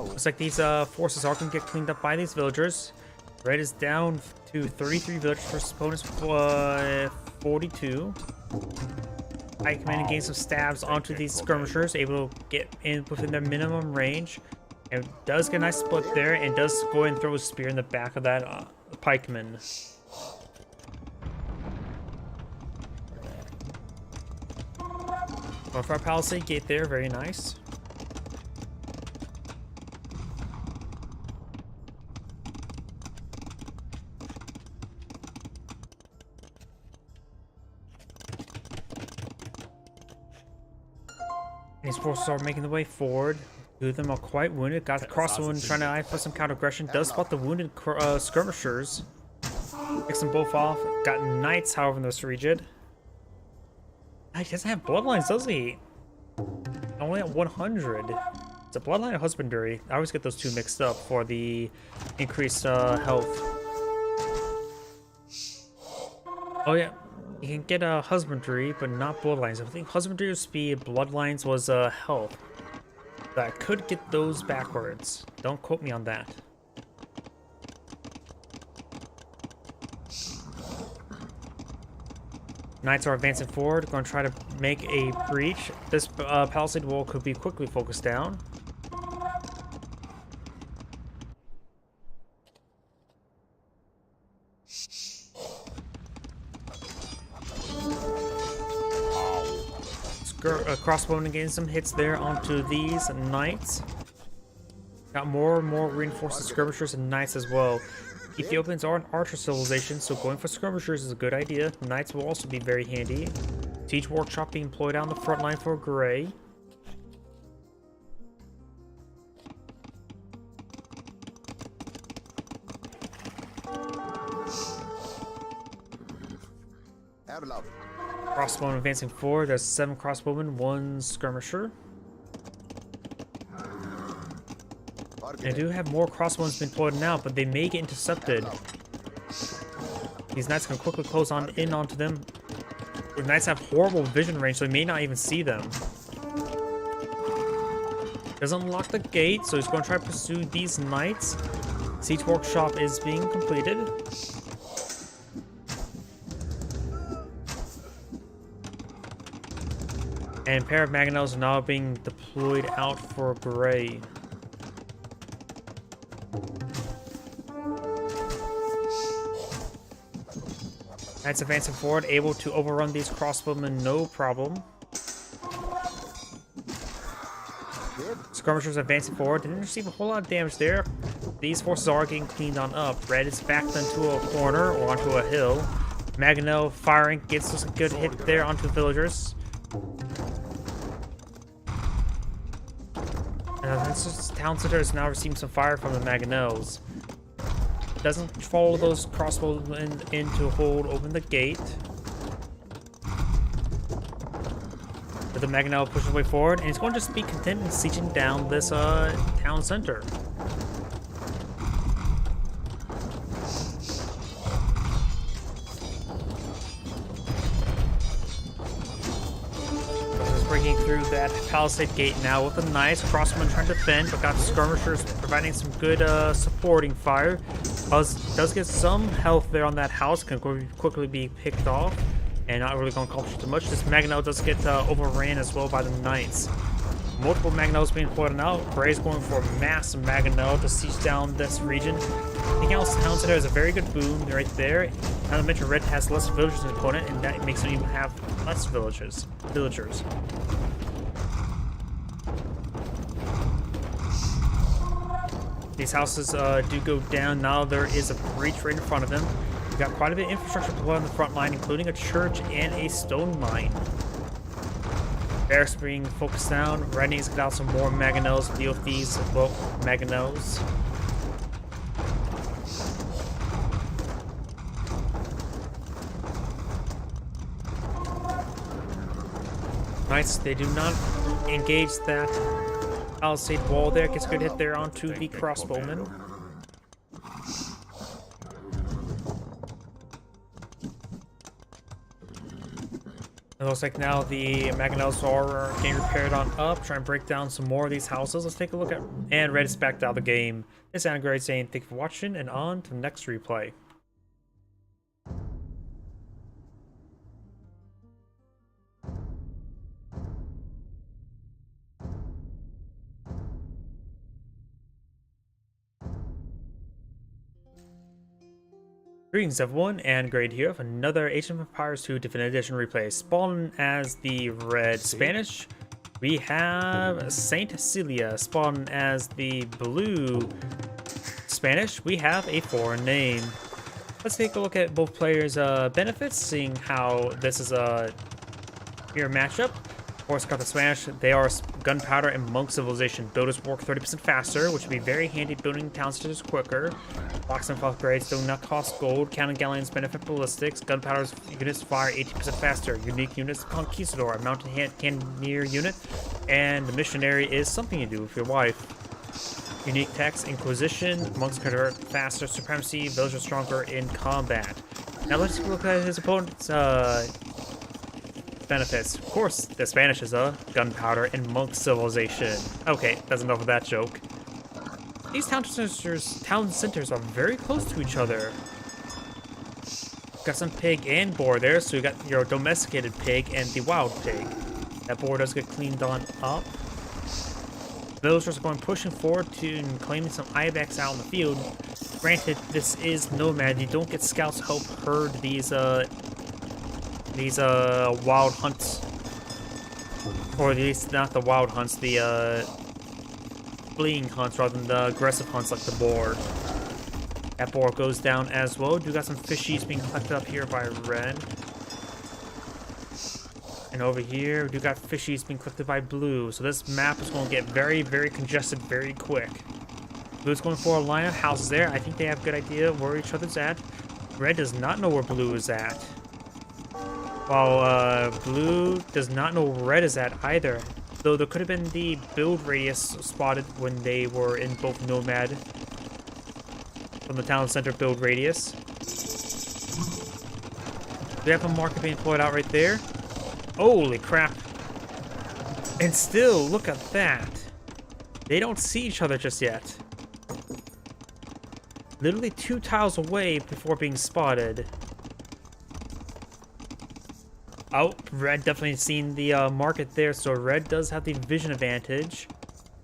Looks like these forces are going to get cleaned up by these villagers. Red is down to 33 villagers versus opponents 42. Pikemen gain some stabs onto these skirmishers, able to get in within their minimum range. And does get a nice split there, and does go and throw a spear in the back of that pikeman. Going for our palisade gate there, very nice. These forces are making the way forward. Two of them are quite wounded. Got the crossbowman trying to eye for some counter aggression. Does spot the wounded skirmishers. Picks them both off. Got knights, however, in this region. He doesn't have bloodlines, does he? Only at 100. It's a bloodline of husbandry. I always get those two mixed up for the increased health. Oh yeah. You can get a husbandry, but not bloodlines. I think husbandry was speed, bloodlines was health. But I could get those backwards. Don't quote me on that. Knights are advancing forward, going to try to make a breach. This palisade wall could be quickly focused down. Crossbowman getting some hits there onto these knights. Got more and more reinforced skirmishers and knights as well. Ethiopians are an archer civilization, so going for skirmishers is a good idea. Knights will also be very handy. Siege workshop being employed on the front line for Gray. Crossbowman advancing forward. There's 7 crossbowmen, 1 skirmisher. I do have more crossbows being deployed now, but they may get intercepted. These knights can quickly close in onto them. The knights have horrible vision range, so they may not even see them. Doesn't unlock the gate, so he's going to try to pursue these knights. Siege workshop is being completed. And a pair of mangonels are now being deployed out for Gray. Knights advancing forward, able to overrun these crossbowmen, no problem. Skirmishers advancing forward, didn't receive a whole lot of damage there. These forces are getting cleaned on up. Red is backed into a corner or onto a hill. Mangonel firing gets us a good hit there onto the villagers. This town center is now receiving some fire from the Mangonels. Doesn't follow those crossbows in to hold open the gate. But the Mangonel pushes way forward, and he's going to just be content in sieging down this town center. Breaking through that palisade gate now with a nice crossman trying to defend, but got skirmishers providing some good supporting fire. Does get some health there on that house, can quickly be picked off. and not really going to accomplish too much. This Mangonel does get overran as well by the Knights. Multiple Mangonels being floated out. Gray's going for a massive Mangonel to siege down this region. Anything else, Town Center is a very good boom right there. Now, I mentioned Red has less villagers than opponent, and that makes them even have less villagers. These houses do go down. Now there is a breach right in front of him. We've got quite a bit of infrastructure deployed on the front line, including a church and a stone mine. Barracks being focused down. Red needs to get out some more Mangonels to deal with these, well, Mangonels. Knights, they do not engage that palisade wall there. Gets a good hit there onto the crossbowman. It looks like now the Mangonels are getting repaired on up. Try and break down some more of these houses. Let's take a look at... And Red is backed out of the game. This is Anagrade saying thank you for watching, and on to the next replay. Greetings everyone, and Grade here with another Age of Empires 2 Definitive Edition replay. Spawning as the red Spanish, we have Saint Celia. Spawning as the blue Spanish, we have a foreign name. Let's take a look at both players' benefits, seeing how this is a mirror matchup. Of course, got the Spanish, they are gunpowder and monk civilization. Builders work 30% faster, which would be very handy building town centers quicker. Locksmith upgrades do not cost gold. Cannon galleons benefit ballistics. Gunpowder units fire 18% faster. Unique units, Conquistador, a mountain cannoneer unit, and the missionary is something you do with your wife. Unique techs, Inquisition, monks convert faster, supremacy, villagers stronger in combat. Now let's look at his opponent's benefits. Of course, the Spanish is a gunpowder and monk civilization. Okay, that's enough of that joke. These town centers are very close to each other. Got some pig and boar there, so you got your domesticated pig and the wild pig. That boar does get cleaned on up. Villagers are going pushing forward to claiming some ibex out in the field. Granted, this is Nomad. You don't get scouts to help herd these wild hunts, or at least not the wild hunts, the fleeing hunts rather than the aggressive hunts like the boar. That boar goes down as well. Do got some fishies being collected up here by Red, and over here we do got fishies being collected by Blue. So this map is going to get very, very congested very quick. Blue's going for a line of houses there. I think they have a good idea where each other's at. Red does not know where Blue is at, while Blue does not know where Red is at either. Though there could have been the build radius spotted when they were in both Nomad from the town center build radius. We have a marker being employed out right there. Holy crap. And still, look at that. They don't see each other just yet. Literally 2 tiles away before being spotted. Oh, Red definitely seen the market there, so Red does have the vision advantage.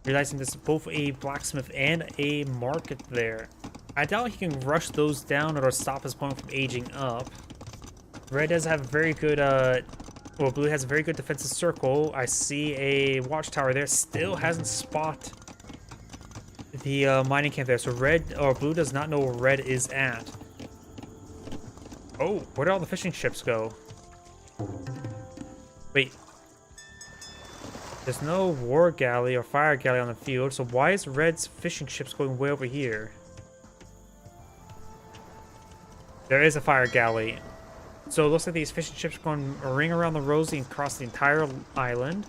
Realizing this is both a blacksmith and a market there. I doubt he can rush those down or stop his opponent from aging up. Red does have a very good, well, Blue has a very good defensive circle. I see a watchtower there, still hasn't spotted the mining camp there, so Blue does not know where Red is at. Oh, where did all the fishing ships go? Wait. There's no war galley or fire galley on the field, so why is Red's fishing ships going way over here? There is a fire galley. So it looks like these fishing ships are going to ring around the rosy and cross the entire island.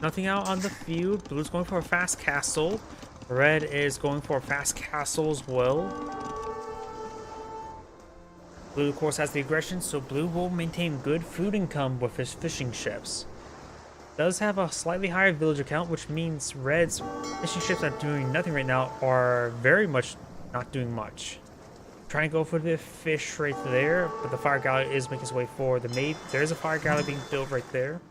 Nothing out on the field. Blue's going for a fast castle. Red is going for a fast castle as well. Blue, of course, has the aggression, so Blue will maintain good food income with his fishing ships. Does have a slightly higher villager count, which means Red's fishing ships are doing nothing right now are very much not doing much. Trying to go for the fish right there, but the fire galley is making its way forward. There's a fire galley being built right there.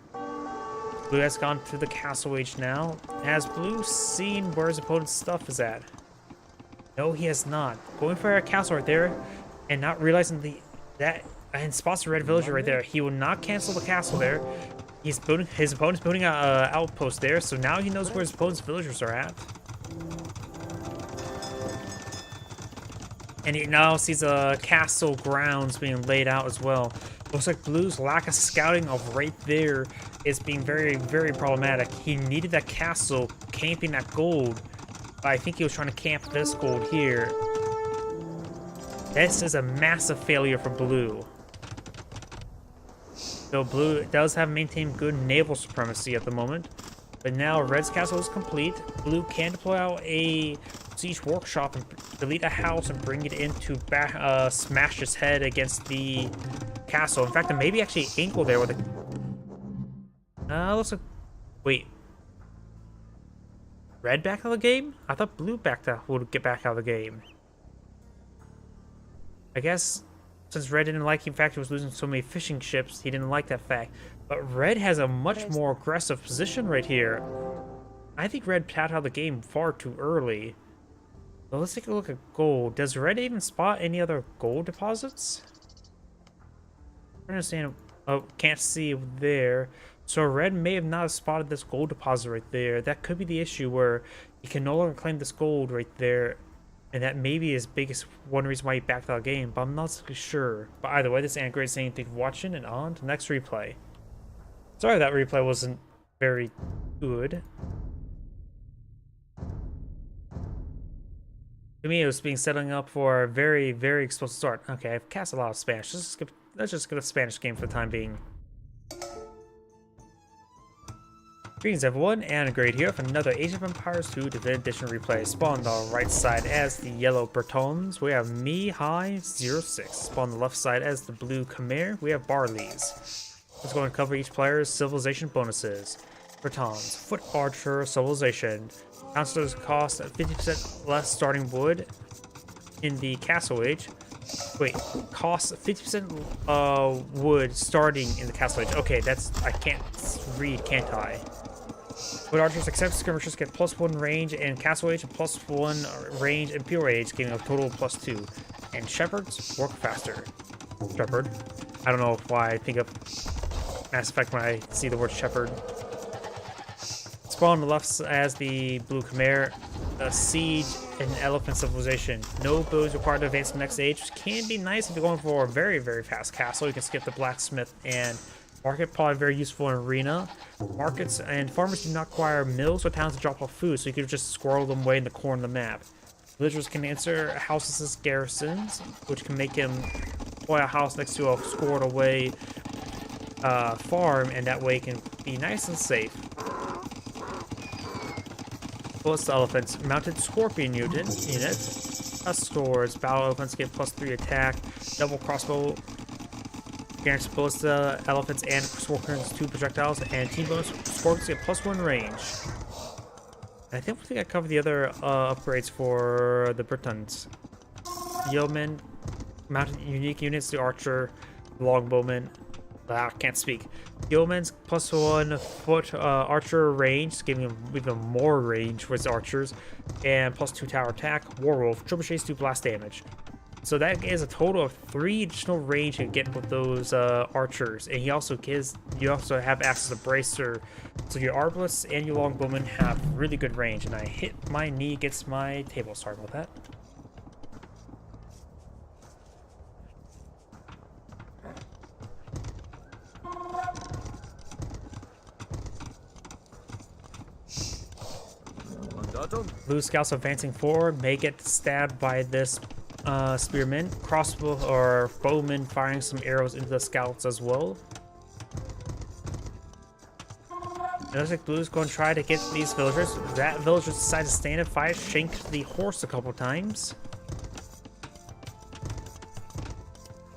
Blue has gone to the castle age now. Has Blue seen where his opponent's stuff is at? No, he has not. Going for a castle right there and not realizing and spots the red villager right there. He will not cancel the castle there. His opponent's building an outpost there, so now he knows where his opponent's villagers are at. And he now sees castle grounds being laid out as well. Looks like Blue's lack of scouting of right there is being very, very problematic. He needed that castle, camping that gold. But I think he was trying to camp this gold here. This is a massive failure for Blue. So Blue does have maintained good naval supremacy at the moment. But now Red's castle is complete. Blue can deploy out a siege workshop and delete a house and bring it in to smash its head against the castle. In fact, maybe actually ankle there with a... looks like... Wait. Red back out of the game? I thought Blue would get back out of the game. I guess since Red didn't like the fact he was losing so many fishing ships, he didn't like that fact. But Red has a much more aggressive position right here. I think Red tapped out of the game far too early. Well, let's take a look at gold. Does Red even spot any other gold deposits? I understand. Oh, can't see there. So Red may have not spotted this gold deposit right there. That could be the issue where he can no longer claim this gold right there. And that may be his biggest one reason why he backed out of the game. But I'm not sure. But either way, this Anchor is saying thank you for watching and on to the next replay. Sorry that replay wasn't very good. To me, it was setting up for a very, very explosive start. Okay, I've cast a lot of Spanish. Let's just get a Spanish game for the time being. Greetings everyone, and Great here for another Age of Empires 2 Dividend Edition replay. Spawned on the right side as the yellow Bretons, we have Mihai06. Spawned on the left side as the blue Khmer, we have Barleys. Let's go and cover each player's civilization bonuses. Bretons, Foot Archer Civilization. Counselors cost 50% less starting wood in the Castle Age. Wait, costs 50% wood starting in the Castle Age. Okay, I can't read, can't I? Foot Archers accept skirmishers get +1 range in Castle Age and +1 range in Pure Age, giving a total of +2. And Shepherds work faster. Shepherd. I don't know why I think of Mass Effect when I see the word Shepherd. Spawn on the left as the blue Khmer, Siege, and Elephant Civilization. No abilities required to advance to the next age, which can be nice if you're going for a very, very fast castle. You can skip the blacksmith and market, probably very useful in arena. Markets and farmers do not require mills or towns to drop off food, so you can just squirrel them away in the corner of the map. Villagers can answer houses as garrisons, which can make him deploy a house next to a scored away farm, and that way it can be nice and safe. Plus elephants, mounted scorpion unit. Swords, battle elephants get +3 attack, double crossbow, guarantees ballista, elephants and scorpions 2 projectiles, and team bonus scorpions get +1 range. And I think I covered the other upgrades for the Britons. Yeomen, mounted unique units, the archer, longbowman. Can't speak. Yeoman's +1 foot archer range, giving him even more range for his archers, and +2 tower attack. Warwolf, trebuchets do blast damage. So that is a total of 3 additional range you can get with those archers, and you also have access to bracer. So your arbalists and your longbowmen have really good range. And I hit my knee against my table. Sorry about that. Blue scouts advancing forward may get stabbed by this spearman, crossbow or bowman firing some arrows into the scouts as well. It looks like Blue's going to try to get these villagers. That villager decided to stand and fight, shanked the horse a couple times.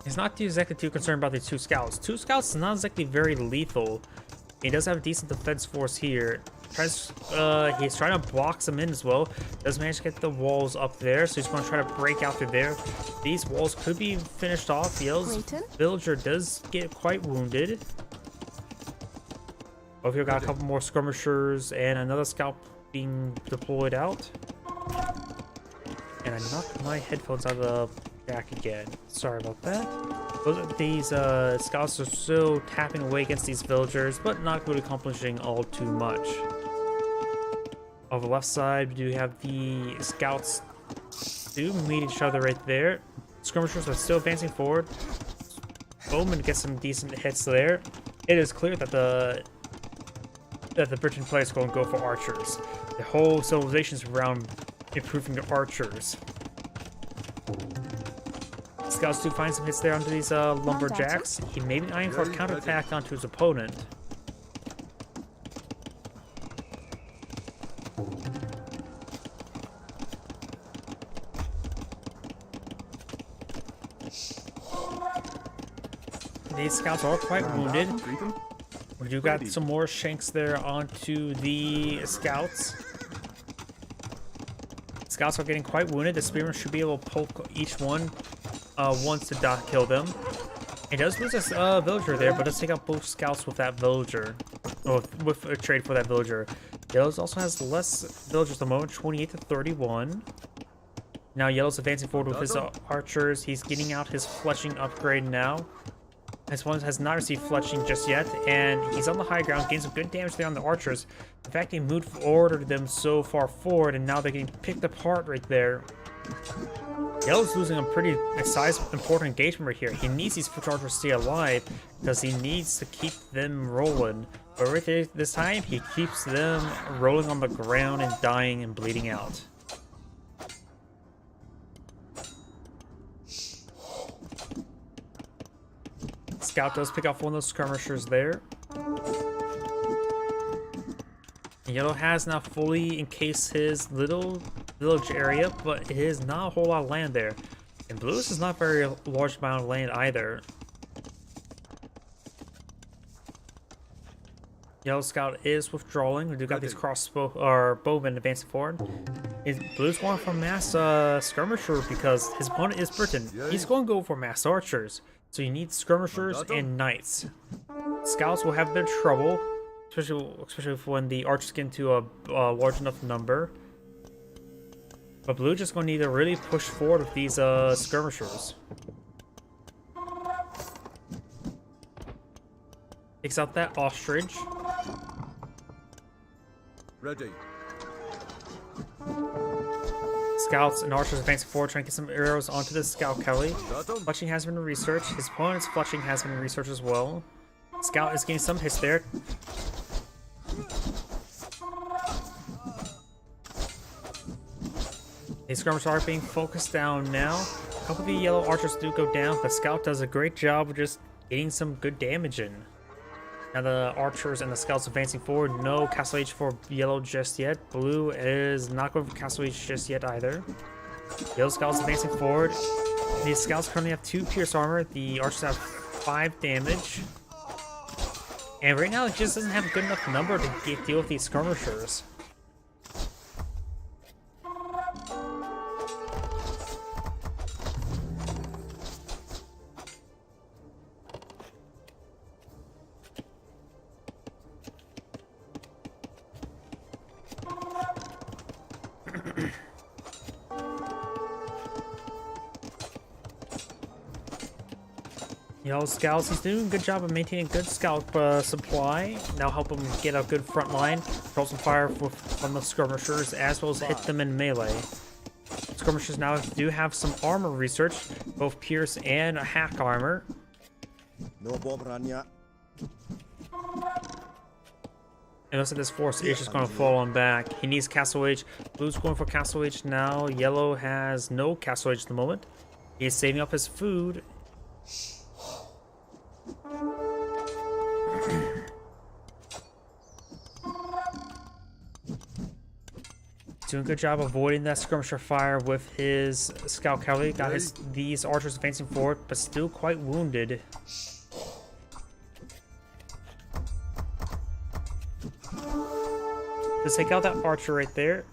He's not exactly too concerned about the 2 scouts. 2 scouts is not exactly very lethal. He does have a decent defense force here. He's trying to block some in as well. Does manage to get the walls up there, so he's going to try to break out through there. These walls could be finished off. Yellow's villager does get quite wounded. Over here, got a couple more skirmishers and another scout being deployed out. And I knocked my headphones out of the jack again. Sorry about that. These scouts are still tapping away against these villagers, but not really accomplishing all too much. On the left side, we do have the scouts do meet each other right there. Skirmishers are still advancing forward. Bowman gets some decent hits there. It is clear that the Britain players going to go for archers. The whole civilization is around improving their archers. Scouts do find some hits there onto these lumberjacks. He may be eyeing for a counterattack onto his opponent. These scouts are quite wounded. We do got some more shanks there onto the scouts. Scouts are getting quite wounded. The spearmen should be able to poke each one once to not kill them. It does lose a villager there, but does take out both scouts with that villager. Or with a trade for that villager. Yellows also has less villagers at the moment, 28 to 31. Now Yellow's advancing forward with his archers. He's getting out his fletching upgrade now. His opponent has not received fletching just yet, and he's on the high ground, getting some good damage there on the archers. In fact, he moved ordered them so far forward, and now they're getting picked apart right there. Yellow's losing a pretty important engagement right here. He needs these foot archers to stay alive, because he needs to keep them rolling. But right there, this time, he keeps them rolling on the ground and dying and bleeding out. Scout does pick off one of those skirmishers there. And Yellow has now fully encased his little village area, but it is not a whole lot of land there. And Blue's is not a very large amount of land either. Yellow Scout is withdrawing. We do got these bowmen advancing forward. Blue's going for mass skirmisher because his opponent is Britain. He's going to go for mass archers. So you need skirmishers and knights. Scouts will have a bit of trouble, especially when the archers get into a large enough number. But Blue just going to need to really push forward with these skirmishers. Takes out that ostrich. Ready. Scouts and archers advancing forward, trying to get some arrows onto the scout Kelly. Fletching has been researched. His opponent's fletching has been researched as well. Scout is getting some hits there. These skirmishers are being focused down now. A couple of the yellow archers do go down, but Scout does a great job of just getting some good damage in. Now the archers and the scouts advancing forward. No Castle Age for yellow just yet. Blue is not going for Castle Age just yet either. Yellow scouts advancing forward. These scouts currently have 2 pierce armor. The archers have 5 damage. And right now it just doesn't have a good enough number to deal with these skirmishers. Yellow scouts, he's doing a good job of maintaining good scout supply. Now help him get a good front line, control some fire from the skirmishers, as well as hit them in melee. Skirmishers now do have some armor research, both pierce and hack armor. And looks like this force is just going to fall on back. He needs Castle Age. Blue's going for Castle Age now. Yellow has no Castle Age at the moment. He is saving up his food. Doing a good job avoiding that skirmisher fire with his scout cavalry. Got these archers advancing forward, but still quite wounded. Let's take out that archer right there.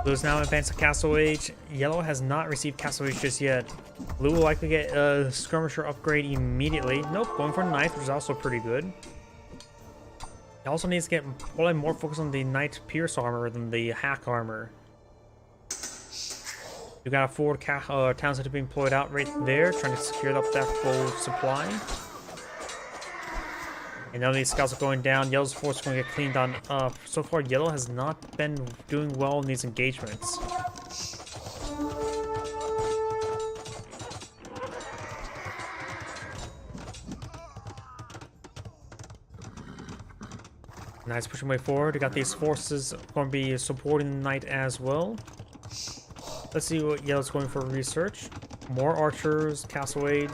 Blue is now advanced to Castle Age. Yellow has not received Castle Age just yet. Blue will likely get a skirmisher upgrade immediately. Nope, going for Knight, which is also pretty good. He also needs to get probably more focus on the Knight Pierce armor than the Hack armor. You got a forward town center being employed out right there, trying to secure up that full supply. And now these scouts are going down. Yellow's force is going to get cleaned on up. So far, Yellow has not been doing well in these engagements. Knight's pushing way forward. We got these forces going to be supporting the Knight as well. Let's see what Yellow's going for research. More archers, Castle Age.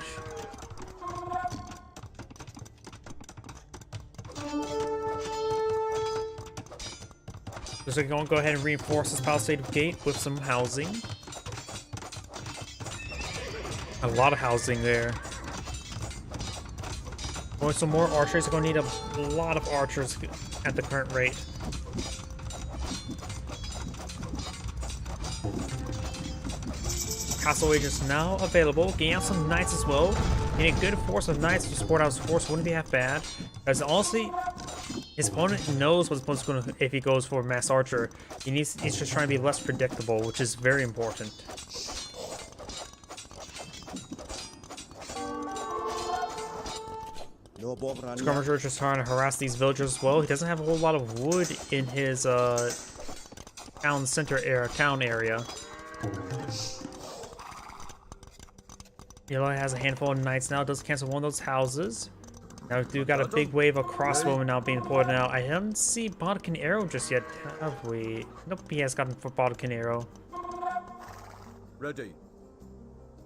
So we're going to go ahead and reinforce this Palisade Gate with some housing. A lot of housing there. Going some more archers. We're going to need a lot of archers at the current rate. Castle Age is now available. Getting out some knights as well. Getting a good force of knights to support out his force wouldn't be half bad. Because honestly, his opponent knows what his opponent's going to, if he goes for Mass Archer. He's just trying to be less predictable, which is very important. Skirmisher is just trying to harass these villagers as well. He doesn't have a whole lot of wood in his town area. Yellow has a handful of knights now. Does cancel one of those houses. Now we do got a big wave of crossbowmen now being deployed now. I haven't seen Bodkin Arrow just yet, have we? Nope, he has gotten for Bodkin Arrow. Ready.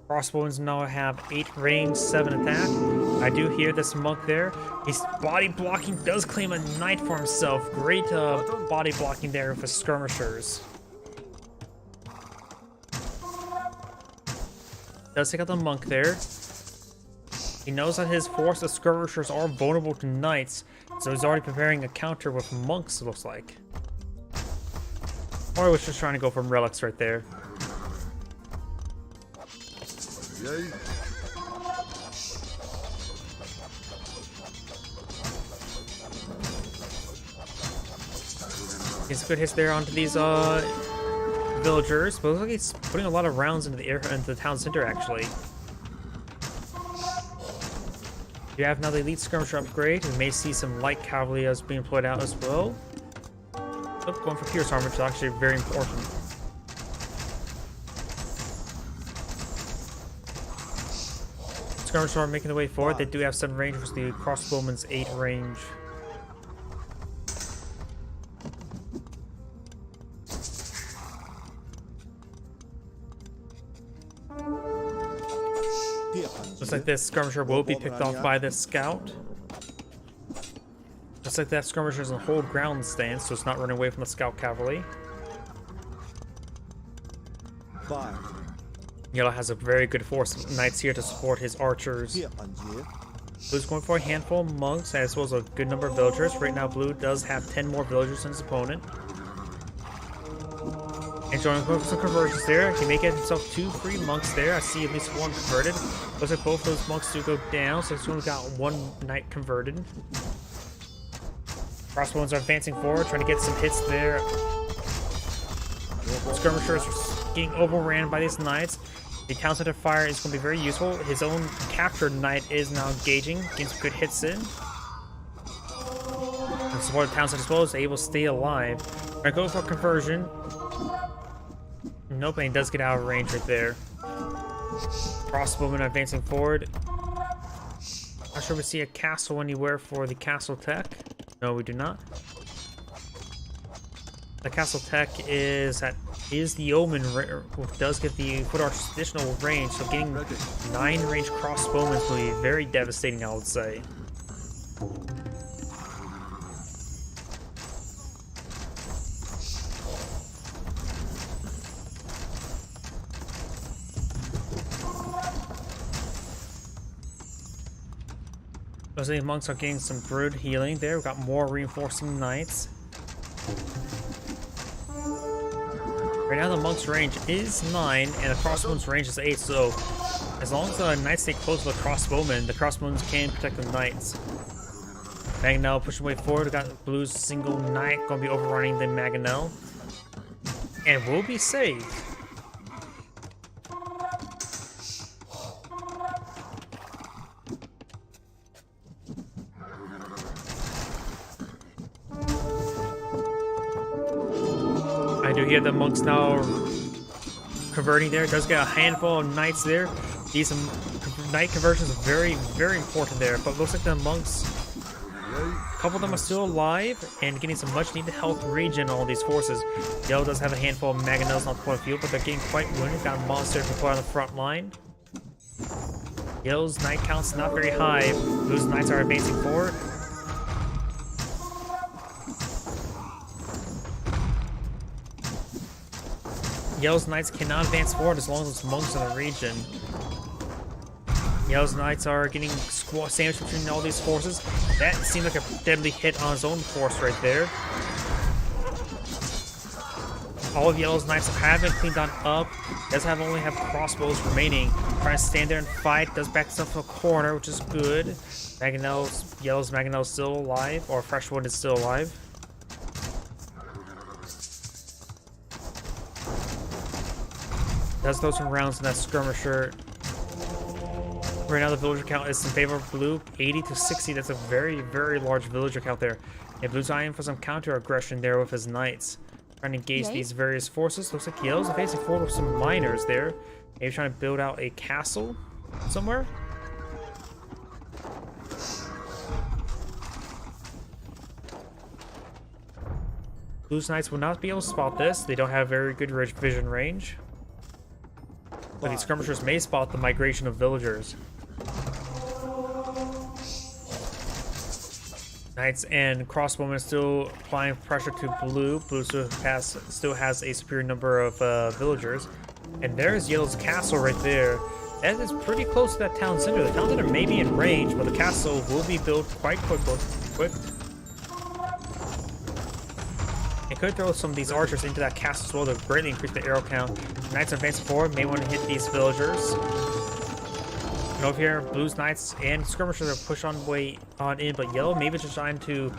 Crossbows now have 8 range, 7 attack. I do hear this monk there. His body blocking does claim a knight for himself. Great body blocking there for skirmishers. Does take out the monk there. He knows that his force of skirmishers are vulnerable to knights, so he's already preparing a counter with monks, it looks like. Or he was just trying to go from relics right there. Yay. Gets good hits there onto these villagers, but it looks like he's putting a lot of rounds into the town center actually. You have now the elite skirmisher upgrade. We may see some light cavalry as being employed out as well. Oh, going for pierce armor, which is actually very important. Skirmishers are making their way forward. They do have 7 range versus the crossbowman's 8 range. Looks like this skirmisher will be picked off by this scout. Looks like that skirmisher is in a hold ground stance, so it's not running away from the scout cavalry. Yellow has a very good force of knights here to support his archers. Blue's going for a handful of monks as well as a good number of villagers. Right now, Blue does have 10 more villagers than his opponent. And showing some conversions there. He may get himself 2 free monks there. I see at least 1 converted. Looks like both those monks do go down, so he's only got 1 knight converted. Crossbones are advancing forward, trying to get some hits there. Skirmishers are getting overran by these knights. The town center fire is going to be very useful. His own captured knight is now engaging, getting some good hits in. And support the town center as well is able to stay alive. Alright, go for a conversion. Nope, and he does get out of range right there. Crossbowmen advancing forward. Not sure we see a castle anywhere for the castle tech. No, we do not. The castle tech is the Omen, which does get the foot archer's additional range, so getting 9 range crossbowmen will be very devastating, I would say. Those monks are getting some brood healing there. We've got more reinforcing knights. Right now the monk's range is 9 and the crossbowman's range is 8, so as long as the knights stay close to the crossbowmen can protect the knights. Mangonel pushing way forward. We got Blue's single knight going to be overrunning the Mangonel. And we'll be saved. I do hear the monks now converting there. It does get a handful of knights there. These knight conversions are very, very important there. But it looks like the monks, a couple of them are still alive and getting some much needed health regen on all these forces. Yellow does have a handful of Mangonels on the point of view, but they're getting quite wounded. Got a monster to put on the front line. Yellow's knight count's not very high. Blue's knights are advancing forward. Yellow's knights cannot advance forward as long as there's monks in the region. Yellow's knights are getting sandwiched between all these forces. That seemed like a deadly hit on his own force right there. All of Yellow's knights have been cleaned on up. Does only have crossbows remaining. Trying to stand there and fight. Does back himself to a corner, which is good. Yellow's Mangonel is still alive, or Freshwood is still alive. Does throw some rounds in that skirmisher. Right now the villager count is in favor of Blue, 80 to 60. That's a very, very large villager count there. And Blue's eyeing for some counter aggression there with his knights. Trying to engage these various forces. Looks like Yellow's facing forward with some miners there. Maybe trying to build out a castle somewhere. Blue's knights will not be able to spot this. They don't have very good vision range. But these skirmishers may spot the migration of villagers. Knights and crossbowmen still applying pressure to Blue. Blue still has a superior number of villagers. And there's Yellow's castle right there. That is pretty close to that town center. The town center may be in range, but the castle will be built quite quick. It could throw some of these archers into that castle as well to greatly increase the arrow count. Knights are advancing forward, may want to hit these villagers. And over here, Blue's knights and skirmishers are pushed on way on in, but Yellow maybe just trying to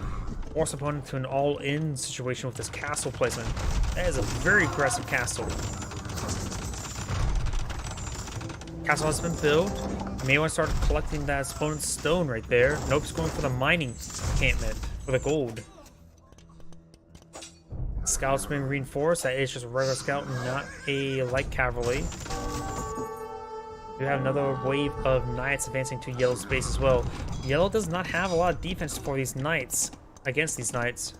force opponent to an all-in situation with this castle placement. That is a very aggressive castle. Castle has been built. You may want to start collecting that opponent's stone right there. Nope, it's going for the mining encampment for the gold. Scouts being reinforced. That is just a regular scout, not a light cavalry. We have another wave of knights advancing to Yellow's base as well. Yellow does not have a lot of defense for these knights, against these knights.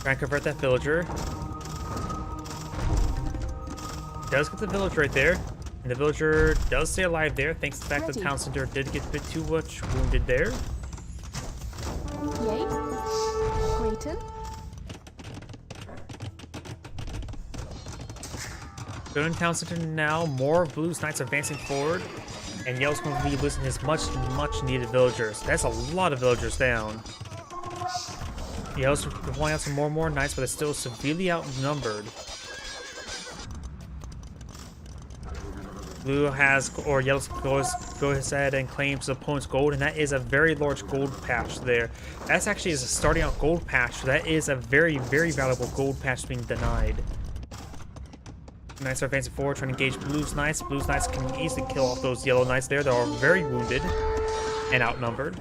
Try and convert that villager. Does get the villager right there. And the villager does stay alive there, thanks to the fact that the town center did get a bit too much wounded there. Yay. Clayton. Good in town center now. More of Blue's knights advancing forward. And Yellow's going to be losing his much needed villagers. That's a lot of villagers down. Yellow's deploying out some more knights, but it's still severely outnumbered. Blue has, or Yellow goes ahead and claims the opponent's gold, and that is a very large gold patch there. That's actually a starting out gold patch, so that is a very, very valuable gold patch being denied. Knights are advancing forward, trying to engage Blue's knights. Blue's knights can easily kill off those Yellow knights there. They are very wounded and outnumbered.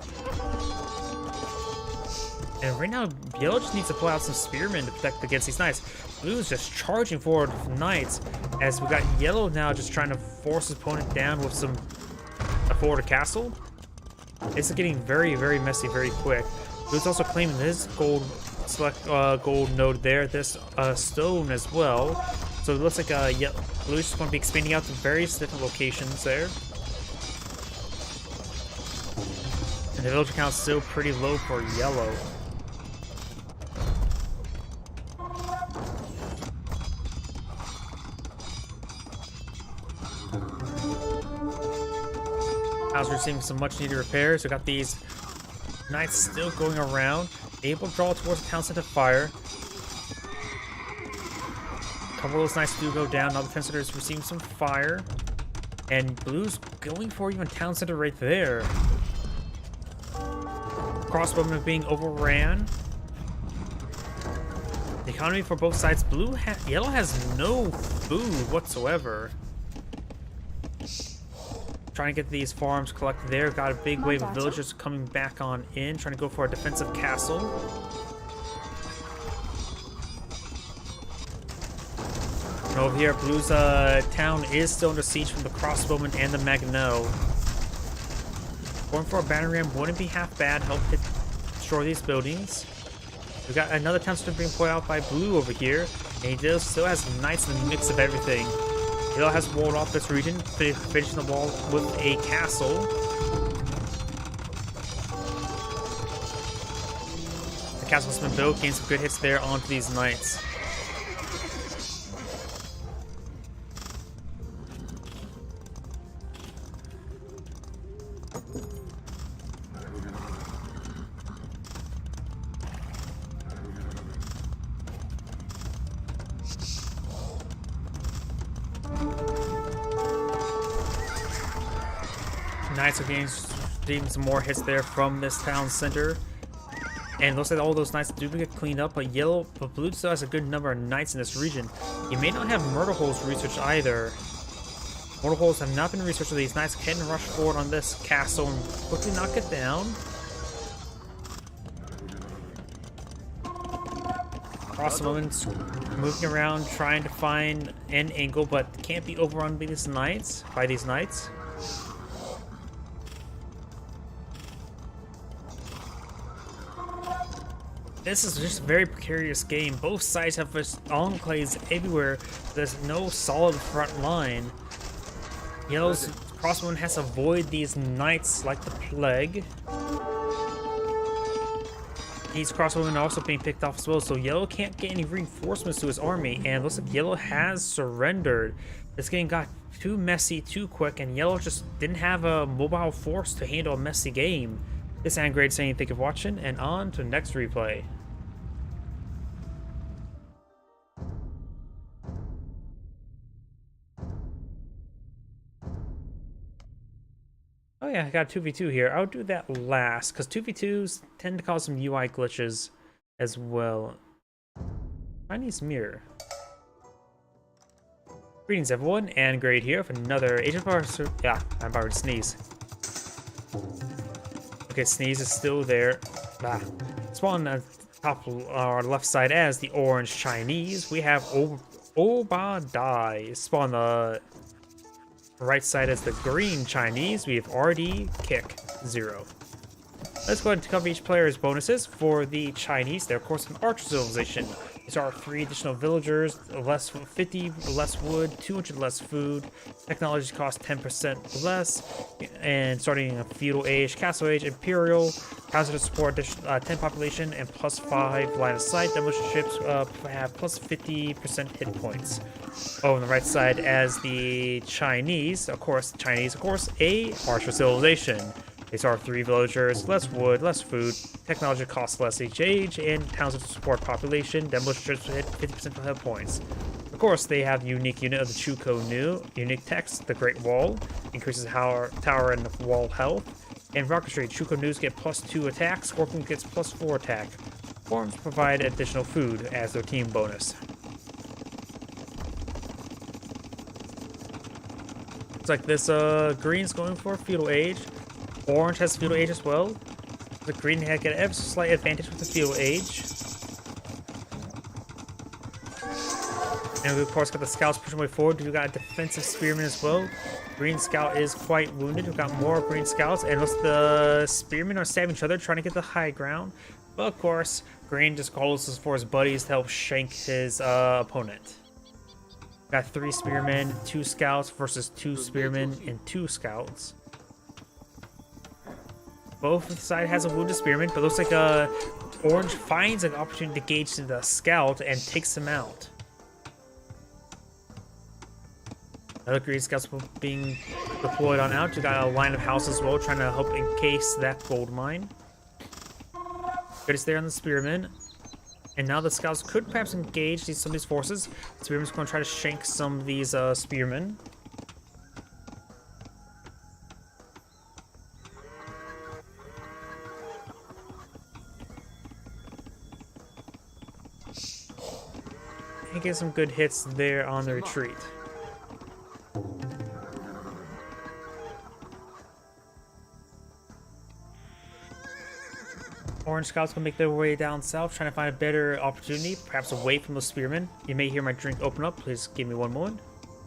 And right now, Yellow just needs to pull out some spearmen to protect against these knights. Blue is just charging forward with knights, as we got Yellow now just trying to force his opponent down with a forward castle. It's getting very, very messy very quick. Blue's also claiming this gold node there, this stone as well. So it looks like Blue's just going to be expanding out to various different locations there. And the villager count is still pretty low for Yellow. How's receiving some much needed repairs. We got these knights still going around, able to draw towards the town center fire. A couple of those knights do go down. Now the town center is receiving some fire. And blue's going for even town center right there. Crossbowmen being overran. The economy for both sides. Yellow has no food whatsoever. Trying to get these farms collected there. Got a big wave of villagers coming back on in, trying to go for a defensive castle. And over here, Blue's town is still under siege from the crossbowmen and the Magno. Going for a battering ram wouldn't be half bad. Help to destroy these buildings. We got another town center being put out by Blue over here, and he still has knights in the mix of everything. Yellow has walled off this region, finishing the wall with a castle. The castle's been built, gained some good hits there onto these knights. Knights are getting some more hits there from this town center. And looks like all those knights do get cleaned up, but blue still has a good number of knights in this region. You may not have murder holes researched either. Murder holes have not been researched, so these knights can rush forward on this castle and quickly knock it down. Crossbowmen's moving around trying to find an angle, but can't be overrun by these knights. This is just a very precarious game. Both sides have just enclaves everywhere. There's no solid front line. Yellow's crossbowman has to avoid these knights like the plague. These crossbowmen are also being picked off as well, so Yellow can't get any reinforcements to his army, and it looks like Yellow has surrendered. This game got too messy too quick, and Yellow just didn't have a mobile force to handle a messy game. This is Angrade saying thank you for watching, and on to the next replay. Oh yeah, I got 2v2 here. I'll do that last, because 2v2s tend to cause some UI glitches as well. Chinese mirror. Greetings everyone, Angrade here with another Age of Empires. Yeah, I'm about to sneeze. Okay, Sneeze is still there. Spawn on the top our left side as the orange Chinese. We have Obadai. Spawn the right side as the green Chinese. We have RD Kick 0. Let's go ahead and cover each player's bonuses. For the Chinese, they're of course an archer civilization. These are 3 additional villagers, 50 less wood, 200 less food, technology cost 10% less, and starting in a feudal age, castle age, imperial, positive support, 10 population, and +5 line of sight. Demolition ships have +50% hit points. On the right side, as the Chinese, of course, a archer civilization. These are 3 villagers, less wood, less food, technology costs less each age, and towns with support population. Demolition ships hit 50% of hit points. Of course, they have the unique unit of the Chuko Nu, unique text, the Great Wall, increases tower and wall health. And rocketry, Chuko Nus get +2 attack, Scorpion gets +4 attack. Forms provide additional food as their team bonus. Looks like this green's going for feudal age. Orange has feudal age as well. The green had get ever so slight advantage with the feudal age. And we of course got the scouts pushing way forward. We got a defensive spearman as well. Green scout is quite wounded. We've got more green scouts, and the spearmen are stabbing each other, trying to get the high ground. But of course, green just calls for his buddies to help shank his opponent. Got 3 spearmen, 2 scouts versus 2 spearmen and 2 scouts. Both side has a wounded spearman, but looks like orange finds an opportunity to gauge the scout and takes him out. Another green scouts being deployed on out. You got a line of houses as well, trying to help encase that gold mine. Good is there on the spearmen. And now the scouts could perhaps engage some of these forces. Spearman's going to try to shank some of these spearmen. And get some good hits there on the retreat. Orange scouts can make their way down south, trying to find a better opportunity, perhaps away from those spearmen. You may hear my drink open up. Please give me one moment.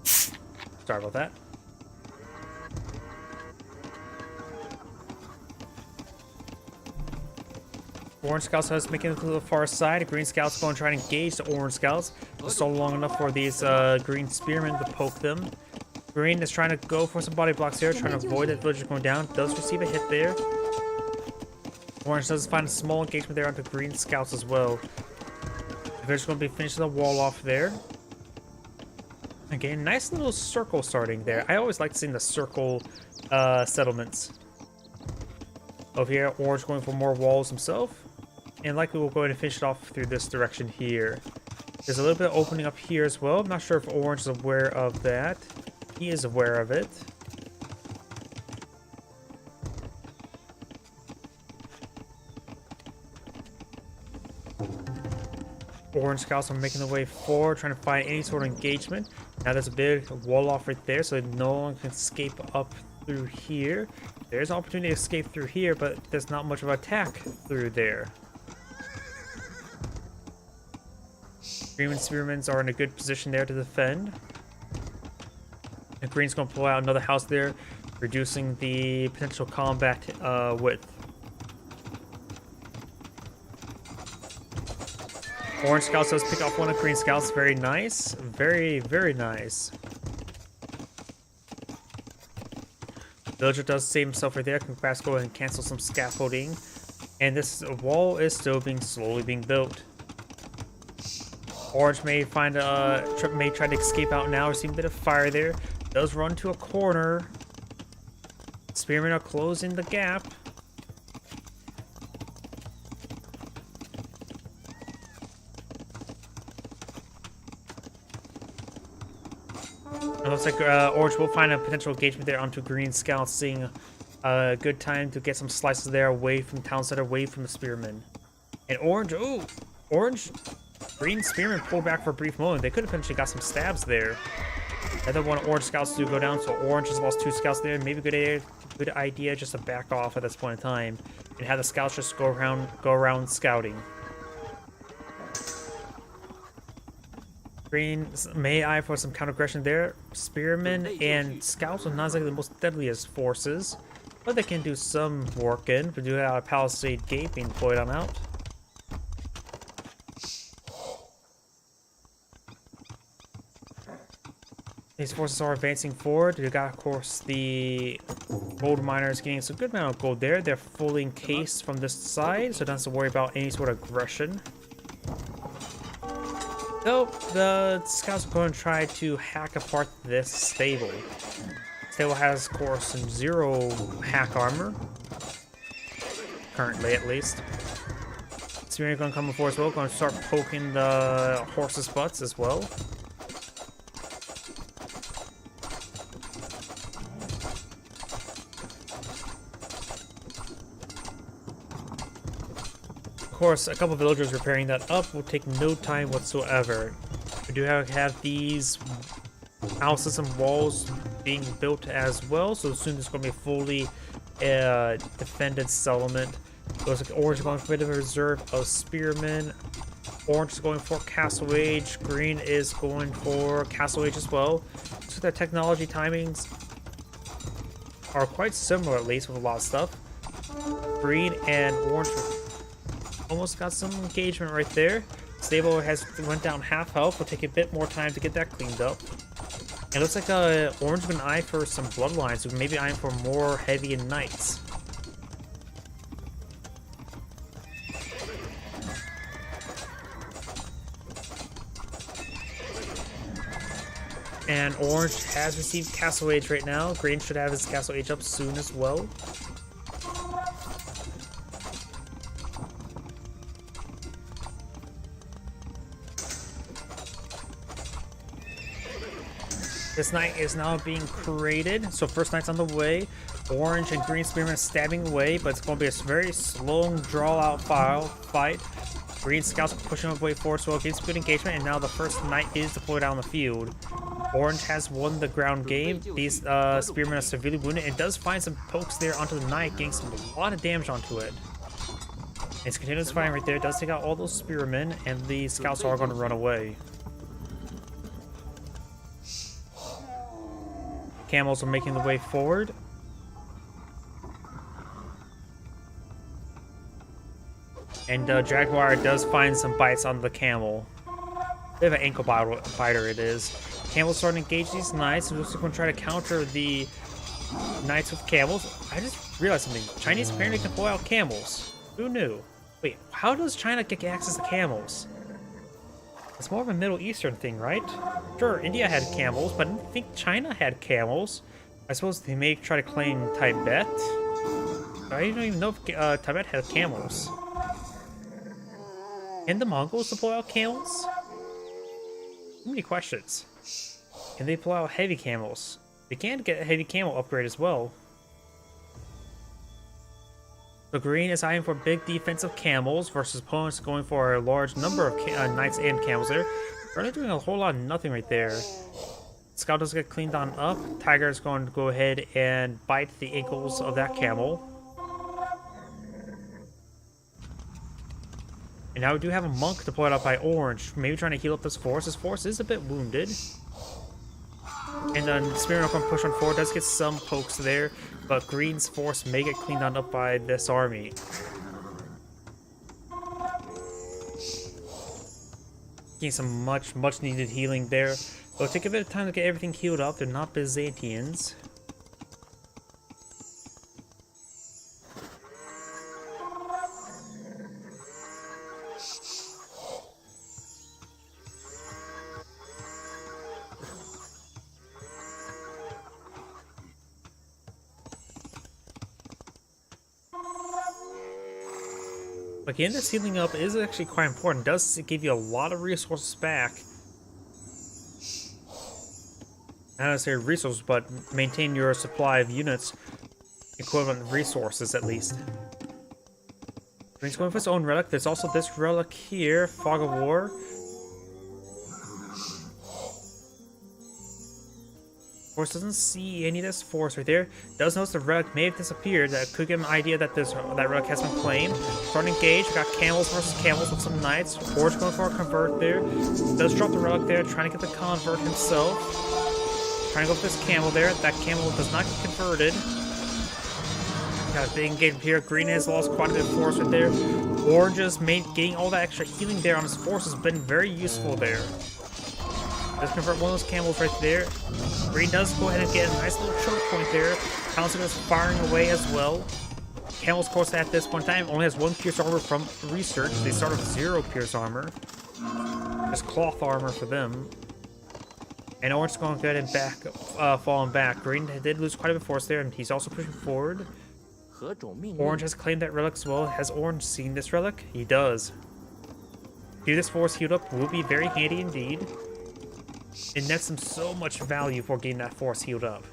Sorry about that. Orange scouts is making it to the far side. Green scouts going to try to engage the orange scouts. Just so long enough for these green spearmen to poke them. Green is trying to go for some body blocks here, trying to avoid that villager going down. Does receive a hit there. Orange does find a small engagement there onto green scouts as well. They're just going to be finishing the wall off there. Again, nice little circle starting there. I always like seeing the circle settlements. Over here, Orange going for more walls himself. And likely we'll go ahead and finish it off through this direction here. There's a little bit of opening up here as well. I'm not sure if Orange is aware of that. He is aware of it. Orange scouts are making their way forward, trying to find any sort of engagement. Now there's a big wall off right there, so no one can escape up through here. There's an opportunity to escape through here, but there's not much of an attack through there. Green and Spearmen are in a good position there to defend. And Green's going to pull out another house there, reducing the potential combat width. Orange Scouts does pick off one of Green Scouts. Very nice. Very, very nice. Villager does save himself right there. Can perhaps go ahead and cancel some scaffolding. And this wall is still slowly being built. Orange may find may try to escape out now. We're seeing a bit of fire there. Does run to a corner. Spearmen are closing the gap. It looks like Orange will find a potential engagement there onto Green Scouts, seeing a good time to get some slices there away from town center, away from the Spearmen. And Orange, ooh, Orange, Green Spearmen pulled back for a brief moment. They could have potentially got some stabs there. I don't want Orange Scouts to go down, so Orange has lost 2 Scouts there. Maybe good idea just to back off at this point in time and have the Scouts just go around scouting. Green may eye for some counter-aggression there. Spearmen and Scouts are not exactly the most deadliest forces, but they can do some work in. We do have a Palisade Gate being deployed on out. These forces are advancing forward. You got, of course, the gold miners getting some good amount of gold there. They're fully encased from this side, so don't have to worry about any sort of aggression. So, the Scouts are going to try to hack apart this stable. Stable has, of course, some 0 hack armor. Currently, at least. Spearmen are going to come before as well. Going to start poking the horses' butts as well. Of course, a couple of villagers repairing that up will take no time whatsoever. We do have these houses and walls being built as well, so soon there's going to be a fully defended settlement. Looks like Orange is going for a bit of a reserve of Spearmen. Orange is going for Castle Age. Green is going for Castle Age as well. So their technology timings are quite similar, at least, with a lot of stuff. Green and Orange almost got some engagement right there. Stable has went down half health. Will take a bit more time to get that cleaned up. It looks like Orange been eyeing for some bloodlines, so maybe eyeing for more heavy and knights. And orange has received Castle Age right now. Green should have his Castle Age up soon as well. This knight is now being created. So first knight's on the way. Orange and green spearmen stabbing away, but it's going to be a very slow draw-out fight. Green scouts pushing away forward, so against good engagement, and now the first knight is deployed out on the field. Orange has won the ground game. These spearmen are severely wounded, and does find some pokes there onto the knight, getting a lot of damage onto it. It's continuous fighting right there. It does take out all those spearmen, and the scouts are going to run away. Camels are making the way forward. And Jaguar does find some bites on the camel. Bit of an ankle biter it is. Camels starting to engage these knights. We're also going to try to counter the knights with camels. I just realized something. Chinese apparently can pull out camels. Who knew? Wait, how does China get access to camels? It's more of a Middle Eastern thing, right? Sure, India had camels, but I didn't think China had camels. I suppose they may try to claim Tibet. I don't even know if Tibet had camels. Can the Mongols pull out camels? Too many questions. Can they pull out heavy camels? They can get a heavy camel upgrade as well. So green is eyeing for big defensive camels versus opponents going for a large number of knights and camels there. They're doing a whole lot of nothing right there. Scout does get cleaned on up. Tiger is going to go ahead and bite the ankles of that camel. And now we do have a monk deployed up by orange, maybe trying to heal up this force. This force is a bit wounded. And then Spearman up on push on forward does get some pokes there, but green's force may get cleaned on up by this army. Getting some much needed healing there. It'll take a bit of time to get everything healed up. They're not Byzantians. Again, this healing up is actually quite important. It does give you a lot of resources back. Not necessarily resources, but maintain your supply of units, equivalent resources at least. Green's going for his own relic. There's also this relic here, Fog of War. Force doesn't see any of this force right there. Does notice the relic may have disappeared. That could give him an idea that that relic has been claimed. Starting to engage. We got camels versus camels with some knights. Orange going for a convert there. Does drop the relic there, trying to get the convert himself. Trying to go for this camel there. That camel does not get converted. Got a big engagement here. Green has lost quite a bit of force right there. Orange is getting all that extra healing there on his force has been very useful there. Does convert one of those camels right there. Green does go ahead and get a nice little choke point there. Pouncing is firing away as well. Camels, of course, at this point in time only has 1 pierce armor from research. They start with 0 pierce armor. Just cloth armor for them. And Orange is going good and falling back. Green did lose quite a bit of force there, and he's also pushing forward. Orange has claimed that relic as well. Has Orange seen this relic? He does. Here, this force healed up will be very handy indeed. It nets him so much value for getting that force healed up.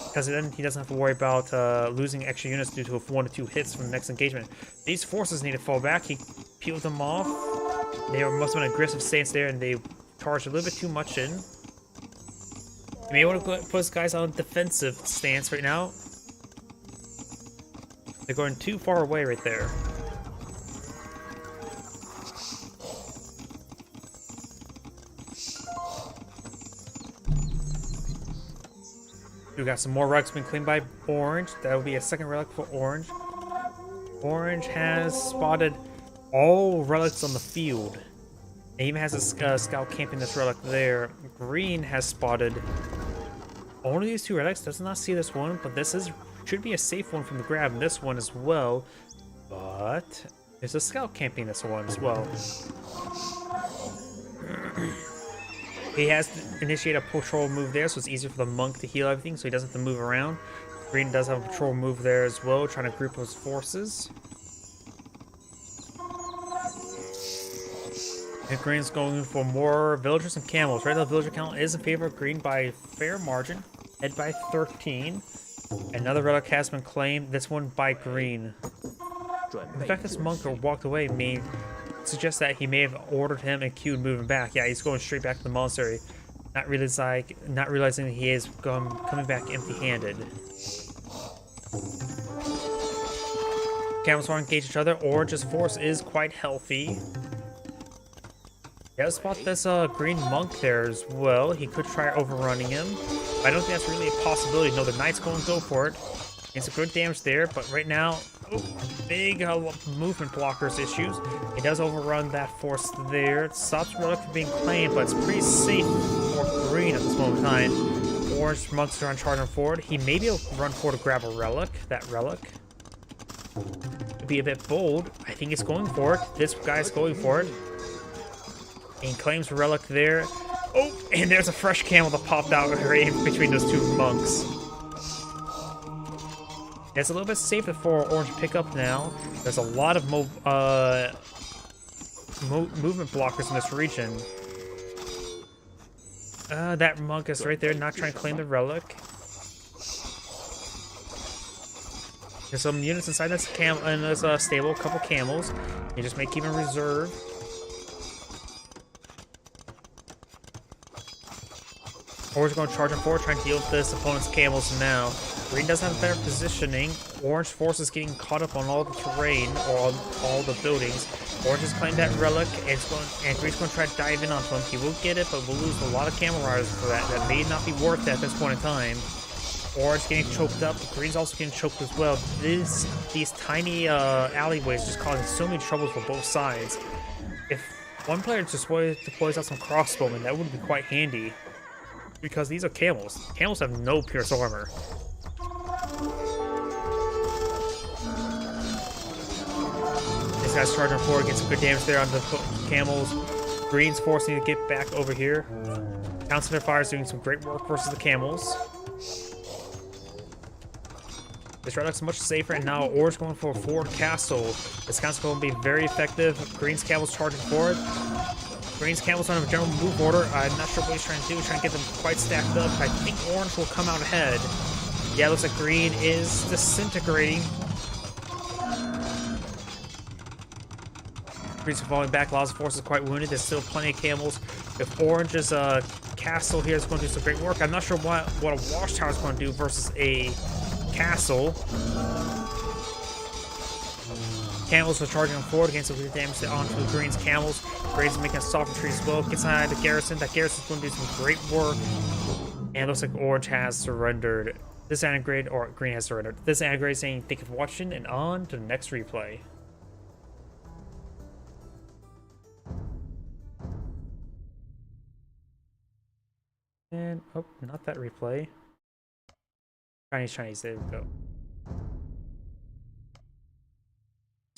Because then he doesn't have to worry about losing extra units due to 1 or 2 hits from the next engagement. These forces need to fall back. He peeled them off. They must have been aggressive stance there, and they charged a little bit too much in. He may want to put his guys on a defensive stance right now. They're going too far away right there. We got some more relics being claimed by Orange. That will be a second relic for Orange. Orange has spotted all relics on the field. And even has a scout camping this relic there. Green has spotted only these 2 relics. Does not see this one, but this should be a safe one from the grab. And this one as well. But there's a scout camping this one as well. He has to initiate a patrol move there, so it's easier for the monk to heal everything, so he doesn't have to move around. Green does have a patrol move there as well, trying to group his forces. And Green's going for more villagers and camels. Right now, the villager count is in favor of Green by a fair margin, head by 13. Another relic has been claimed, this one by Green. The fact this monk walked away may suggest that he may have ordered him and queued moving back. Yeah, he's going straight back to the monastery, not realizing that he is coming back empty-handed. Camels want to engage each other. Orange's force is quite healthy. Yeah, spot this green monk there as well. He could try overrunning him. I don't think that's really a possibility. No, the knight's going to go for it. It's a good damage there, but right now, big movement blockers issues. It does overrun that force there. It stops relic from being claimed, but it's pretty safe for Green at this moment in time. Orange monks are on charging forward. He may be able to run forward to grab a relic. That relic. To be a bit bold, I think he's going for it. This guy's going for it. And he claims a relic there. Oh, and there's a fresh camel that popped out right in between those two monks. It's a little bit safer for Orange to pick up now. There's a lot of movement blockers in this region. That monk is right there, not trying to claim the relic. There's some units inside this stable, a couple camels. You just may keep in reserve. Orange going to charge him forward, trying to deal with this opponent's camels now. Green does have a better positioning. Orange force is getting caught up on all the terrain, or on all the buildings. Orange has claimed that relic, and Green's going to try to dive in onto him. He will get it, but will lose a lot of camel riders for that. That may not be worth it at this point in time. Orange getting choked up. Green's also getting choked as well. These tiny alleyways just causing so many troubles for both sides. If one player just deploys out some crossbowmen, that would be quite handy. Because these are camels. Camels have no pierce armor. This guy's charging forward, gets some good damage there on the camels. Green's forcing to get back over here. Town Center Fire is doing some great work versus the camels. This relic's much safer, and now Orange going for a forward castle. This castle is going to be very effective. Green's camels charging forward. Green's camels on a general move order. I'm not sure what he's trying to do. He's trying to get them quite stacked up. I think Orange will come out ahead. Yeah, it looks like Green is disintegrating. Green's falling back. Law's force is quite wounded. There's still plenty of camels. If Orange's castle here is going to do some great work, I'm not sure what a watchtower is going to do versus a castle. Camels are charging them forward against the damage onto the Green's camels. Green's making a soft retreat as well. Gets inside the garrison. That garrison's going to do some great work. And it looks like Orange has surrendered. This antigrade, or Green has surrendered. This antigrade saying thank you for watching, and on to the next replay. And, oh, not that replay. Chinese, there we go.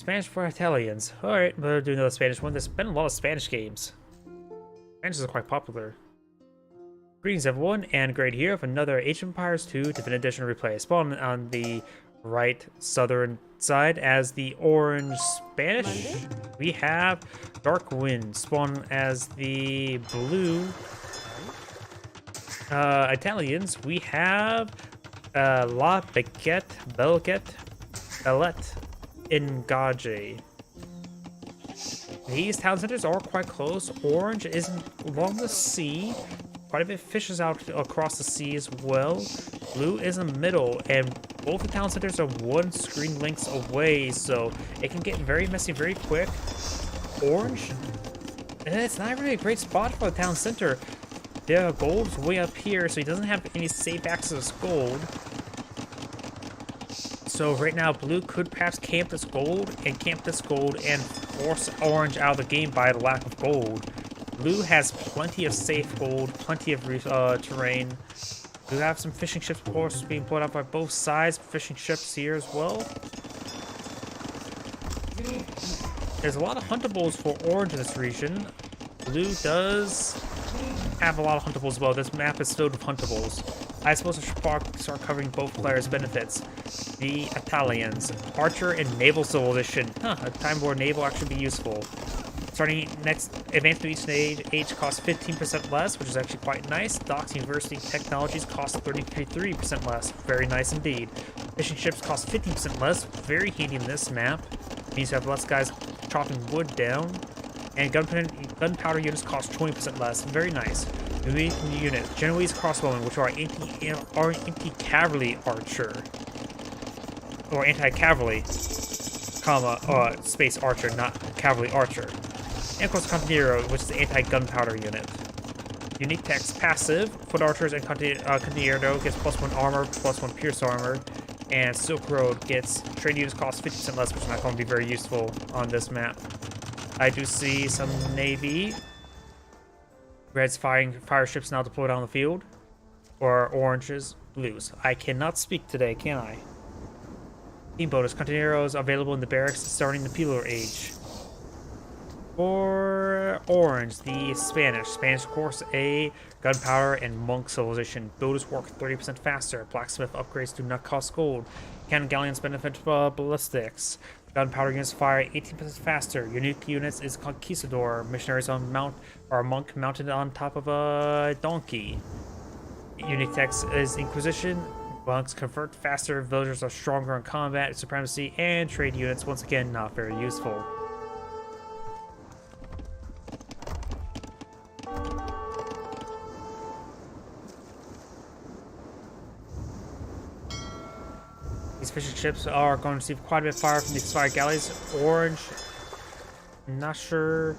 Spanish for Italians. Alright, we'll do another Spanish one. There's been a lot of Spanish games. Spanish is quite popular. Greetings everyone, and great here of another Age of Empires 2 Definitive Edition replay. Spawn on the right southern side as the orange Spanish. We have Dark Wind. Spawn as the blue Italians. We have La Bellet Engage. These town centers are quite close. Orange is along the sea. Quite a bit fishes out across the sea as well. Blue is in the middle, and both the town centers are one screen lengths away, so it can get very messy very quick. Orange, it's not really a great spot for the town center. The gold's way up here, so he doesn't have any safe access to gold. So right now, Blue could perhaps camp this gold and force Orange out of the game by the lack of gold. Blue has plenty of safe gold, plenty of terrain. We have some fishing ships, of course, being put up by both sides. Fishing ships here as well. There's a lot of huntables for Orange in this region. Blue does have a lot of huntables as well. This map is filled with huntables. I suppose I should start covering both players' benefits. The Italians, Archer and Naval Civilization. A time where Naval actually be useful. Starting next, Advanced New Age costs 15% less, which is actually quite nice. Docks University Technologies cost 33% less. Very nice indeed. Fishing ships cost 15% less. Very handy in this map. Means you have less guys chopping wood down. And gunpowder units cost 20% less. Very nice. New unit, Genoese crossbowmen, which are anti-cavalry archer. Or anti-cavalry, comma, space archer, not cavalry archer. And of course, Cantonero, which is the anti-gunpowder unit. Unique text passive, foot archers and Cantonero gets +1 armor, +1 pierce armor. And Silk Road gets trade units cost 50% less, which is not going to be very useful on this map. I do see some Navy. Red's fire ships now deployed on the field. Or oranges, blues. I cannot speak today, can I? Team bonus. Cantoneros available in the barracks starting the Pillar Age. For orange, the Spanish. Spanish, of course, a gunpowder and monk civilization. Builders work 30% faster. Blacksmith upgrades do not cost gold. Cannon galleons benefit ballistics. Gunpowder units fire 18% faster. Unique units is Conquistador. Missionaries on a monk mounted on top of a donkey. Unique text is Inquisition. Monks convert faster. Villagers are stronger in combat, supremacy, and trade units. Once again, not very useful. These fishing ships are going to receive quite a bit of fire from these fire galleys. Orange, I'm not sure.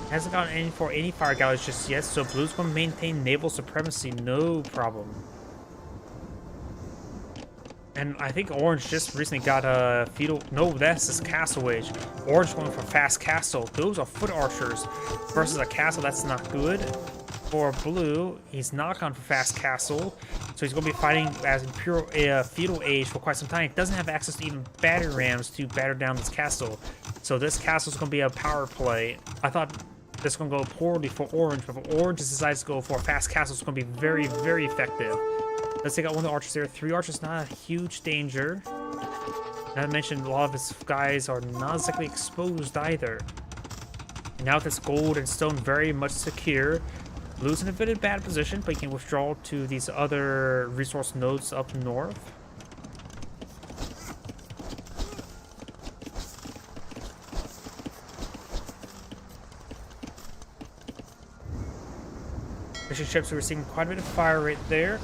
Hasn't gotten any fire galleys just yet, so blue's going to maintain naval supremacy, no problem. And I think orange just recently got a feudal. No, that's his castle age. Orange going for fast castle. Those are foot archers versus a castle. That's not good. For blue, he's not gone for fast castle, so he's going to be fighting as imperial feudal age for quite some time. He doesn't have access to even battering rams to batter down this castle, so this castle is going to be a power play. I thought this is going to go poorly for orange, but if orange decides to go for a fast castle, it's going to be very, very effective. Let's take out one of the archers there. 3 archers, not a huge danger. Not to mention, a lot of his guys are not exactly exposed either. And now with this gold and stone very much secure, blue's in a bit of bad position, but he can withdraw to these other resource nodes up north. Fishing ships are receiving quite a bit of fire right there.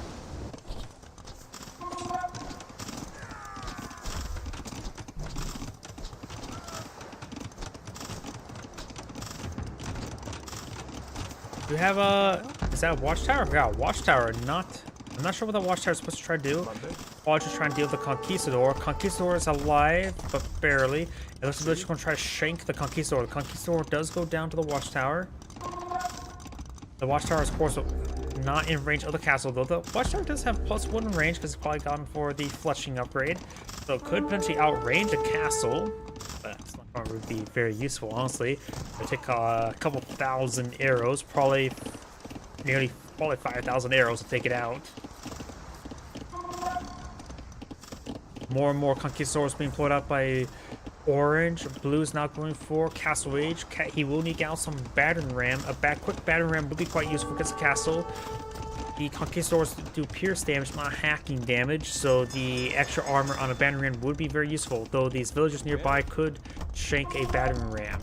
We have is that a watchtower? Yeah, watchtower. I'm not sure what the watchtower is supposed to try to do. I'll just try and deal with the Conquistador. Conquistador is alive, but barely. It looks like they're just going to try to shank the Conquistador. The Conquistador does go down to the watchtower. The watchtower is, of course, not in range of the castle, though. The watchtower does have +1 range because it's probably gone for the Fletching upgrade. So it could potentially outrange a castle, but it's not going to be very useful, honestly. It'll take a couple thousand arrows, probably 5,000 arrows to take it out. More and more Conquistadors being pulled out by orange. Blue is now going for Castle Age. He will need out some battering ram. A quick battering ram would be quite useful against the castle. The Conquistadors do pierce damage, not hacking damage, so the extra armor on a battering ram would be very useful, though these villagers nearby could shank a battering ram.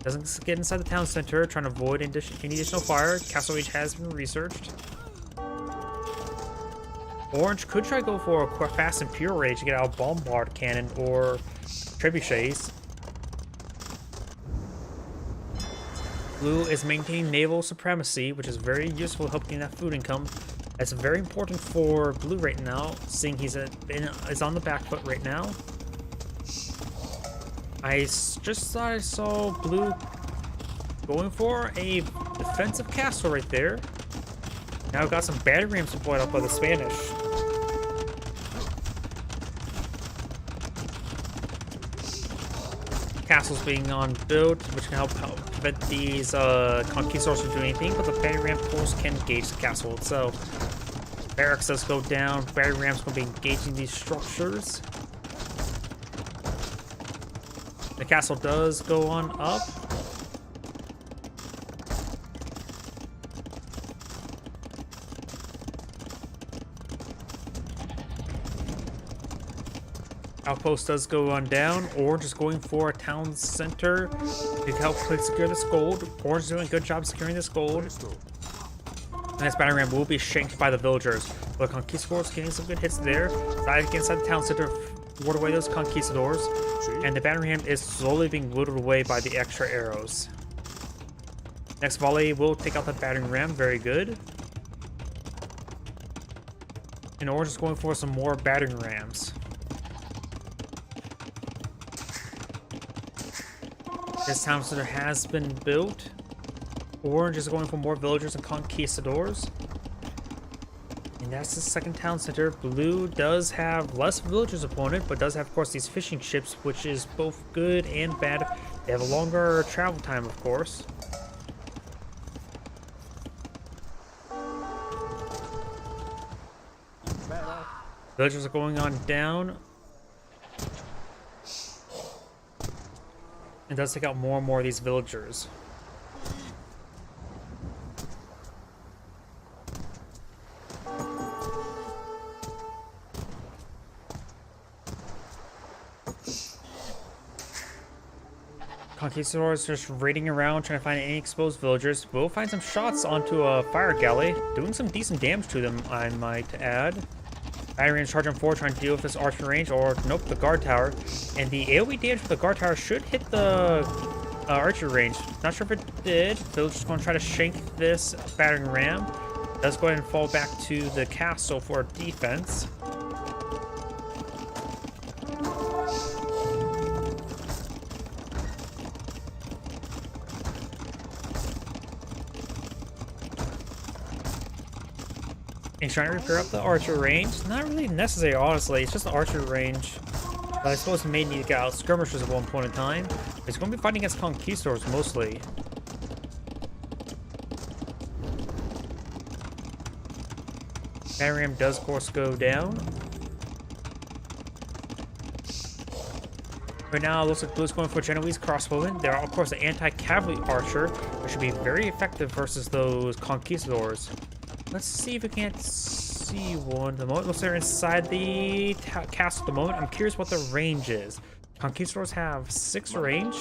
Doesn't get inside the town center, trying to avoid any additional fire. Castle Age has been researched. Orange could try to go for a fast and pure rage to get out bombard cannon or trebuchets. Blue is maintaining naval supremacy, which is very useful helping that food income. That's very important for blue right now, seeing he's on the back foot right now. I just thought I saw blue going for a defensive castle right there. Now we've got some battering rams deployed up by the Spanish. castles being on built, which can help prevent these conquistadors from doing anything, but the battering ram post can engage the castle itself. Barracks does go down. Battering rams going to be engaging these structures. The castle does go on up. Outpost does go on down. Orange is going for a town center to help secure this gold. Orange is doing a good job securing this gold. And this battering ram will be shanked by the villagers. The conquistadors getting some good hits there. Dive inside the town center, ward away those conquistadors. And the battering ram is slowly being whittled away by the extra arrows. Next volley will take out the battering ram. Very good. And Orange is going for some more battering rams. This town center has been built. Orange is going for more villagers and conquistadors. And that's the second town center. Blue does have less villagers opponent, but does have, of course, these fishing ships, which is both good and bad. They have a longer travel time, of course. Villagers are going on down. It does take out more and more of these villagers. Conquistadors just raiding around trying to find any exposed villagers. We'll find some shots onto a fire galley, doing some decent damage to them, I might add. Battering rams charging forward, trying to deal with this archer range, or nope, the guard tower. And the AoE damage for the guard tower should hit the archer range. Not sure if it did. Villagers going to try to shank this battering ram. Does go ahead and fall back to the castle for defense. He's trying to repair up the archer range. Not really necessary, honestly. It's just the archer range. But I suppose he may need to get out skirmishers at one point in time. He's going to be fighting against conquistadors mostly. Battering ram does, of course, go down. Right now, it looks like Blue's going for Genoese crossbowmen. There are, of course, an anti-cavalry archer, which should be very effective versus those conquistadors. Let's see if we can't see one at the moment. Looks like they're inside the castle at the moment. I'm curious what the range is. Conquistadors have 6 range,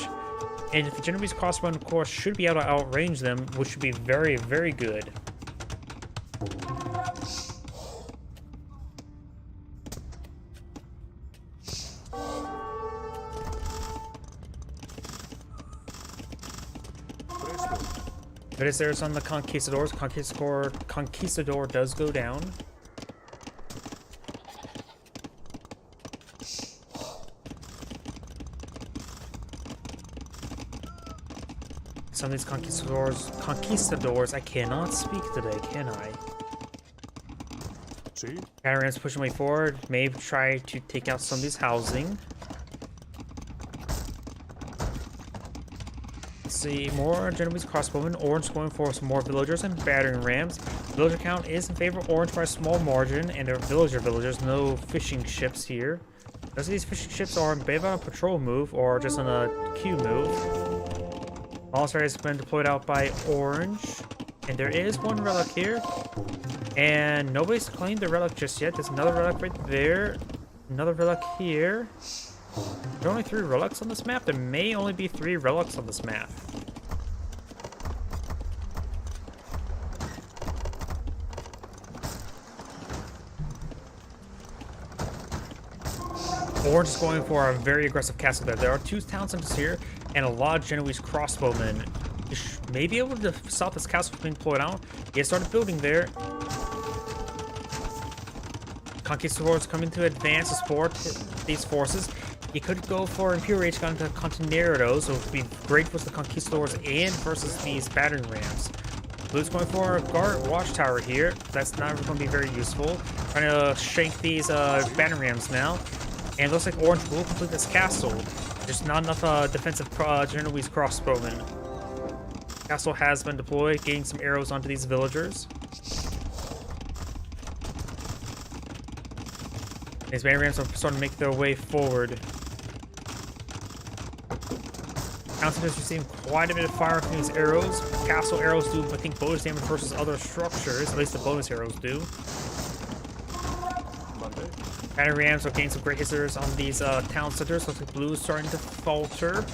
and if the Genoese crossbowmen, of course, should be able to outrange them, which should be very, very good. But as there's on the conquistadors, conquistador does go down. Some of these conquistadors, I cannot speak today, can I? See? Battering rams pushing way forward, may try to take out some of these housing. See more Genoese crossbowmen. Orange going for some more villagers and battering rams. Villager count is in favor of Orange by a small margin, and they're villagers, no fishing ships here. Most of these fishing ships are in on a patrol move or just on a queue move. Also has been deployed out by Orange, and there is one relic here, and nobody's claimed the relic just yet. There's another relic right there, another relic here. There are only 3 relics on this map. There may only be 3 relics on this map. Orange is going for a very aggressive castle there. There are 2 town centers here and a lot of Genoese crossbowmen. You may be able to stop this castle from being deployed out. He has started building there. Conquistadors coming to advance to support these forces. He could go for Imperial Rage Gun to Continerados, so it would be great for the Conquistadors and versus these battering rams. Blue's going for a guard watchtower here. That's not going to be very useful. Trying to shank these battering rams now. And it looks like Orange will complete this castle. There's not enough defensive Genoese crossbowmen. Castle has been deployed, getting some arrows onto these villagers. These Banner Rams are starting to make their way forward. Townsend is receiving quite a bit of fire from these arrows. Castle arrows do, I think, bonus damage versus other structures. At least the bonus arrows do. Banner Rams are getting some great hitters on these town centers. Looks like blue is starting to falter.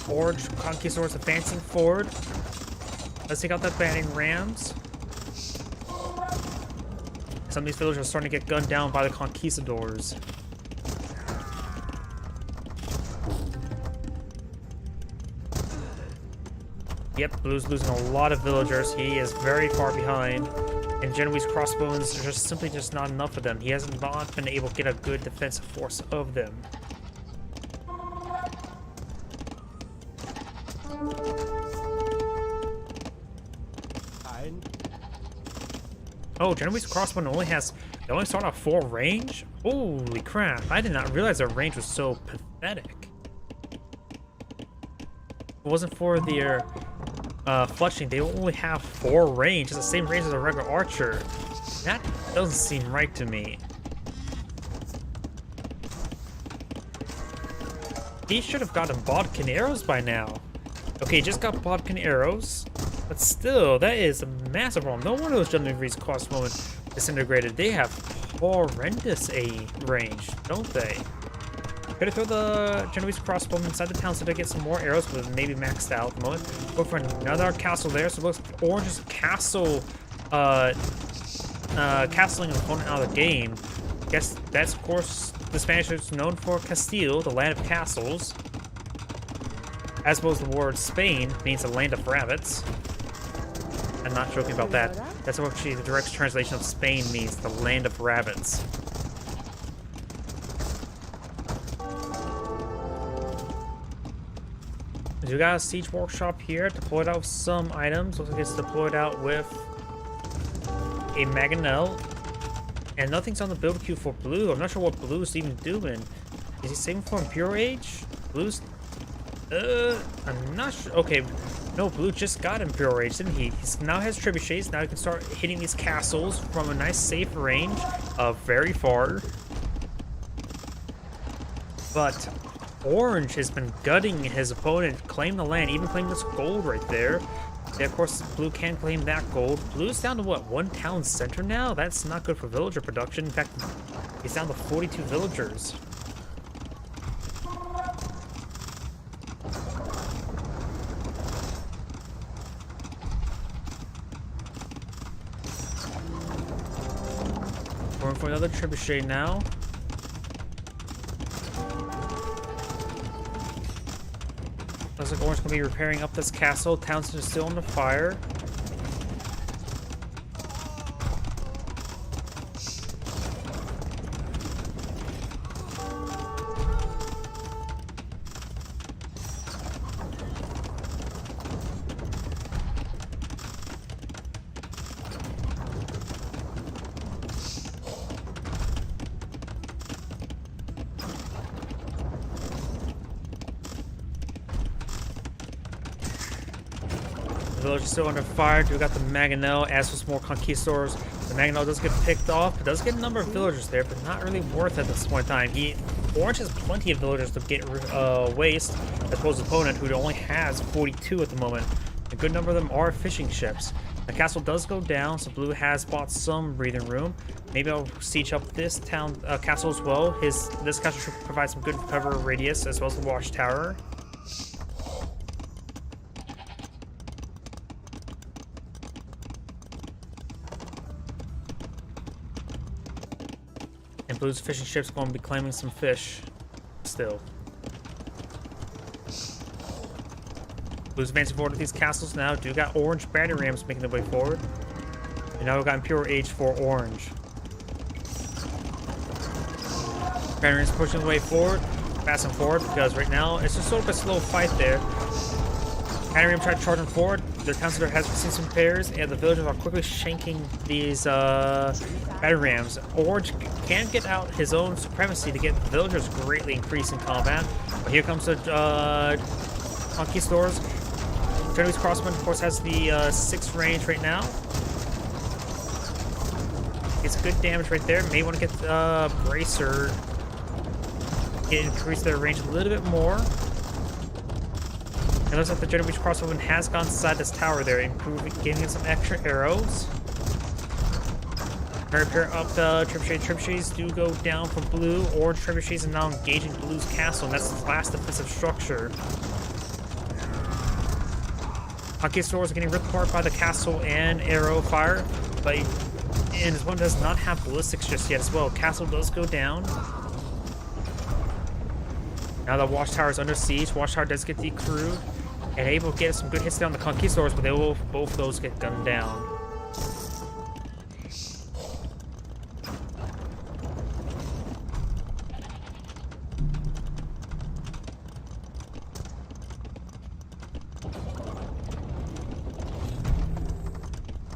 Orange Conquistadors advancing forward. Let's take out that Banner Rams. Some of these villagers are starting to get gunned down by the Conquistadors. Yep, Blue's losing a lot of villagers. He is very far behind. And Genoese crossbows, there's just simply not enough of them. He hasn't not been able to get a good defensive force of them. Oh, Genoese crossbow only has, they only start off 4 range? Holy crap, I did not realize their range was so pathetic. If it wasn't for their fletching, they only have 4 range. It's the same range as a regular archer. That doesn't seem right to me. He should have gotten bodkin arrows by now. Okay, just got bodkin arrows. But still, that is a massive problem. No wonder those Genoese crossbowmen disintegrated. They have horrendous range, don't they? Gonna throw the Genoese crossbowmen inside the town so they get some more arrows, but maybe maxed out at the moment. Go for another castle there. So it looks like Orange's castle, castling an opponent out of the game. Guess that's, of course, the Spanish is known for Castile, the land of castles. As well as the word Spain means the land of rabbits. I'm not joking about that. That's what actually the direct translation of Spain means, the land of rabbits. We got a siege workshop here, deployed out with some items. Looks like it's deployed out with a Mangonel. And nothing's on the build queue for blue. I'm not sure what blue's even doing. Is he saving for Imperial Age? Blue's... I'm not sure. Okay, no, blue just got Imperial Age, didn't he? He now has trebuchets. Now he can start hitting these castles from a nice safe range of very far. But Orange has been gutting his opponent, claim the land, even claim this gold right there. Yeah, of course, blue can claim that gold. Blue's down to what, 1 town center now? That's not good for villager production. In fact, he's down to 42 villagers. Going for another trebuchet now. Looks like Orange gonna be repairing up this castle. Townsend is still on the fire. The village is still under fire. We got the Mangonel, as with more Conquistadors. The Mangonel does get picked off, but does get a number of villagers there, but not really worth it at this point in time. Orange has plenty of villagers to get waste, as opposed to opponent, who only has 42 at the moment. A good number of them are fishing ships. The castle does go down, so blue has bought some breathing room. Maybe I'll siege up this town castle as well. This castle should provide some good cover radius, as well as the watchtower. And Blue's fishing ship's going to be claiming some fish still. Blue's advancing forward to these castles now. Do got Orange Banner Rams making their way forward. And now we've got Imperial Age for Orange. Banner Rams pushing their way forward. Fast and forward, because right now it's just sort of a slow fight there. Anarim tried charging forward. Their town center has seen some pairs, and the villagers are quickly shanking these battery rams. Orange can get out his own supremacy to get the villagers greatly increased in combat. But here comes the Conquistadors. Chinese Crossman, of course, has the 6 range right now. Gets good damage right there. May want to get Bracer. Increase their range a little bit more. It looks like the Genovese Crossbowman has gone inside this tower there, improving, giving some extra arrows. Repair up the trebuchet. Trebuchets do go down from blue. Orange trebuchets are now engaging blue's castle, and that's the last defensive structure. Conquistadors are getting ripped apart by the castle and arrow fire, but and this one does not have ballistics just yet as well. Castle does go down. Now the Watchtower is under siege. Watchtower does get decrewed and able to get some good hits down the Conquistadors, but they will both of those get gunned down.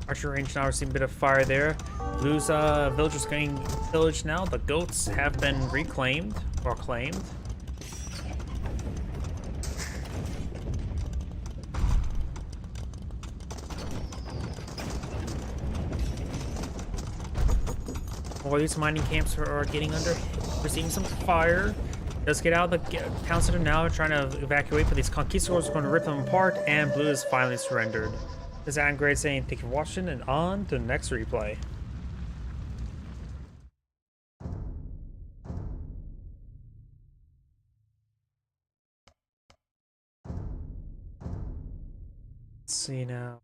Archer range now, we're seeing a bit of fire there. Blue's villagers getting pillaged now. The goats have been reclaimed or claimed. All these mining camps are getting under, receiving some fire. Let's get out of the town center now, trying to evacuate, but these Conquistadors are going to rip them apart, and Blue is finally surrendered. This is Adam Grade saying thank you for watching, and on to the next replay. Let's see now.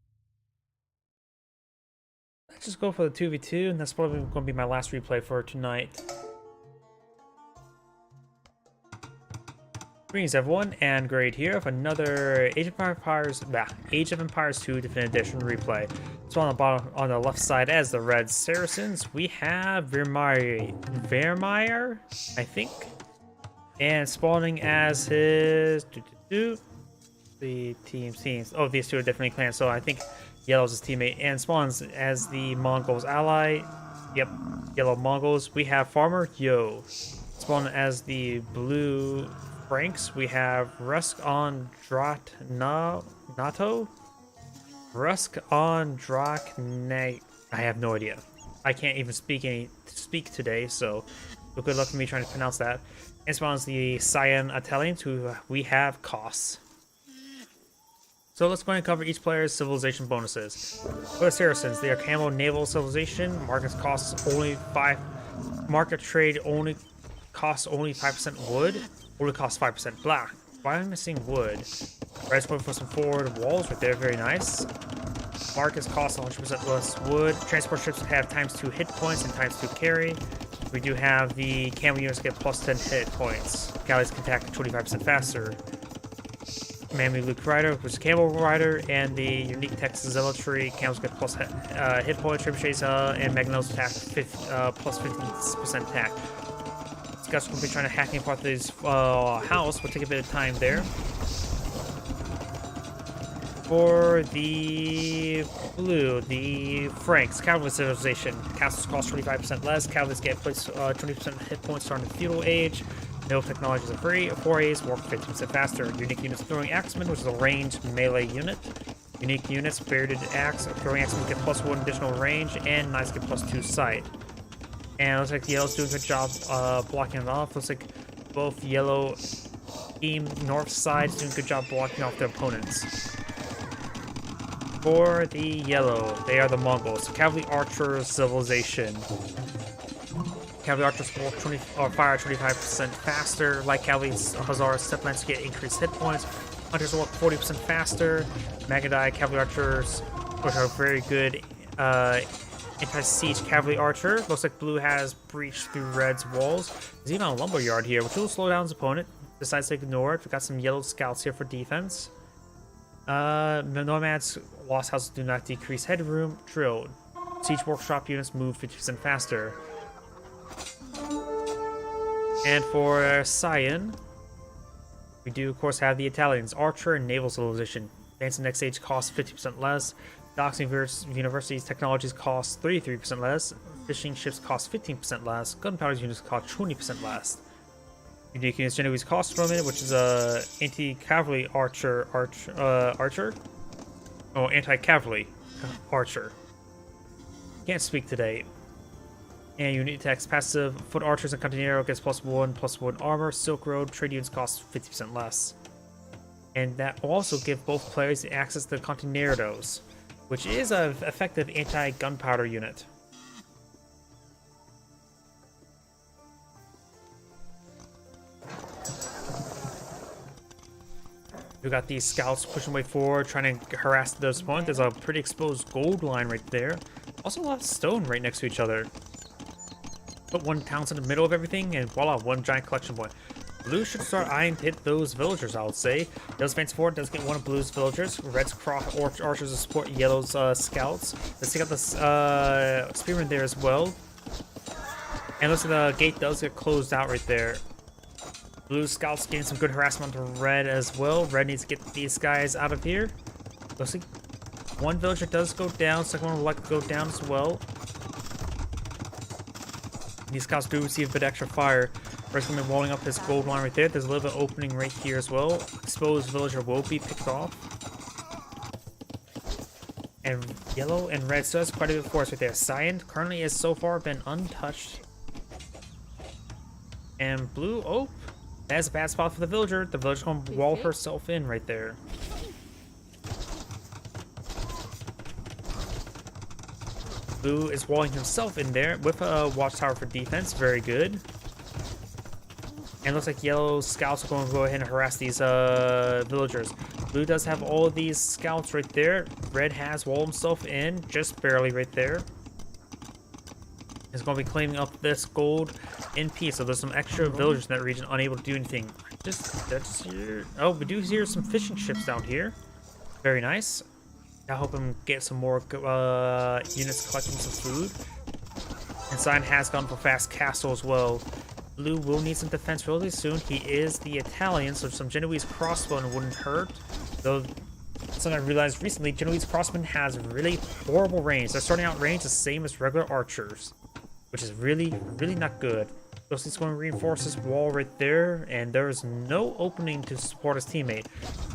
Let's just go for the 2v2, and that's probably going to be my last replay for tonight. Greetings everyone, and Grade here with another Age of Empires 2 Definitive Edition replay. So on the bottom, on the left side, as the Red Saracens, we have Vermeer, I think, and spawning as his the teams. Oh, these two are definitely clans. So I think Yellow's his teammate, and spawns as the Mongols ally. Yep, Yellow Mongols. We have Farmer Yo, spawn as the Blue Franks. We have Rusk on Nato. Rusk on Drakne. I have no idea. I can't even speak today, so good luck for me trying to pronounce that. And spawns the Cyan Italians, who we have Kos. So let's go ahead and cover each player's civilization bonuses. For the Saracens, they are Camo Naval Civilization. Market costs only 5. Market trade only costs only 5% wood. Only costs 5% black. Why am I missing wood? Red's going for some forward walls right there, very nice. Markets cost 100% less wood. Transport ships have ×2 hit points and ×2 carry. We do have the camo units get plus 10 hit points. Galleys can attack 25% faster. Mammy Luke Rider, which is Camo Rider, and the unique Texas Zealotry. Camos get plus hit points. Trebuchets and Magnos attack plus 50% attack. This guy's going to be trying to hack me apart this house. We'll take a bit of time there. For the blue, the Franks, Cavalry Civilization. Castles cost 25% less. Cavalries get plus 20% hit points starting the feudal age. No technologies are free. 4As work 50% faster. Unique units, Throwing Axeman, which is a ranged melee unit. Unique units, Bearded Axe. Throwing Axeman get plus 1 additional range, and Knights get plus 2 sight. And it looks like Yellow's doing a good job blocking it off. Looks like both Yellow team north side is doing a good job blocking off their opponents. For the Yellow, they are the Mongols. Cavalry Archer Civilization. Cavalry Archers fire 25% faster. Like Cavalry Hussar Steplants get increased hit points. Hunters work 40% faster. Magadai Cavalry Archers, which are very good anti-siege Cavalry Archer. Looks like Blue has breached through Red's walls. There's even a Lumberyard here, which will slow down his opponent. Decides to ignore it. We've got some Yellow Scouts here for defense. The Nomads Lost Houses do not decrease headroom. Drilled. Siege Workshop units move 50% faster. And for Cyan, we do of course have the Italians, Archer and Naval Civilization. Advanced next stage costs 50% less. Docks universities technologies cost 33% less. Fishing ships cost 15% less. Gunpowder units cost 20% less. Unique units Genoese cost from it, which is a anti-cavalry archer. Oh, anti-cavalry archer. Can't speak today. And unit attacks passive. Foot archers and Cantonero gets +1 armor. Silk Road trade units cost 50% less. And that will also give both players access to Continerados, which is an effective anti-gunpowder unit. We got these scouts pushing way forward, trying to harass those opponents. There's a pretty exposed gold line right there. Also a lot of stone right next to each other. Put one towns in the middle of everything, and voila, one giant collection point. Blue should start eyeing to hit those villagers, I would say. Yellow's advance forward does get one of Blue's villagers. Red's cross archers to support Yellow's scouts. Let's take out the spearman there as well. And looks like the gate does get closed out right there. Blue scouts getting some good harassment on Red as well. Red needs to get these guys out of here. Looks like one villager does go down. Second one will likely go down as well. These scouts do receive a bit extra fire. Red's going to be walling up his gold line right there. There's a little bit of opening right here as well. Exposed villager will be picked off. And Yellow and Red still has quite a bit of force right there. Cyan currently has so far been untouched. And Blue, oh, that's a bad spot for the villager. The villager's going to wall herself in right there. Blue is walling himself in there with a watchtower for defense. Very good. And looks like Yellow scouts are going to go ahead and harass these villagers. Blue does have all of these scouts right there. Red has walled himself in, just barely right there. He's going to be claiming up this gold in peace. So there's some extra villagers in that region unable to do anything. That's here. Oh, we do hear some fishing ships down here. Very nice. I hope him get some more units collecting some food. And Cyan has gone for fast castle as well. Blue will need some defense really soon. He is the Italian, so some Genoese crossbowmen wouldn't hurt. Though, something I realized recently, Genoese crossbowmen has really horrible range. They're starting out range the same as regular archers, which is really not good. Ghostly's going to reinforce this wall right there, and there is no opening to support his teammate.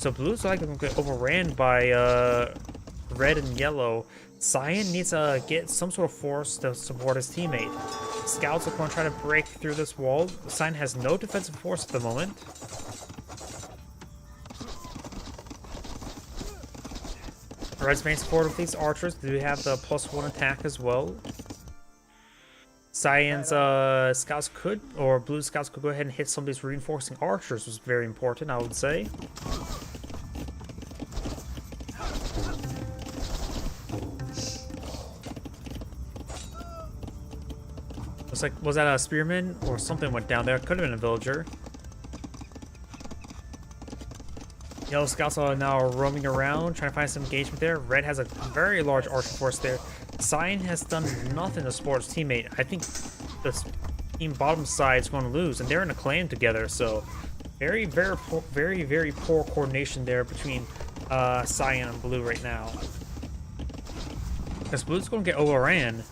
So Blue's likely going to get overran by Red and Yellow. Cyan needs to get some sort of force to support his teammate. Scouts are going to try to break through this wall. Cyan has no defensive force at the moment. Red's main support of these archers do have the +1 attack as well. Cyan's scouts could, or Blue scouts could go ahead and hit some of these reinforcing archers, which is very important, I would say. Looks like, was that a spearman or something went down there? Could have been a villager. Yellow scouts are now roaming around, trying to find some engagement there. Red has a very large archer force there. Cyan has done nothing to support his teammate. I think the team bottom side is going to lose, and they're in a clan together, so very poor coordination there between Cyan and Blue right now. Because Blue's going to get overran.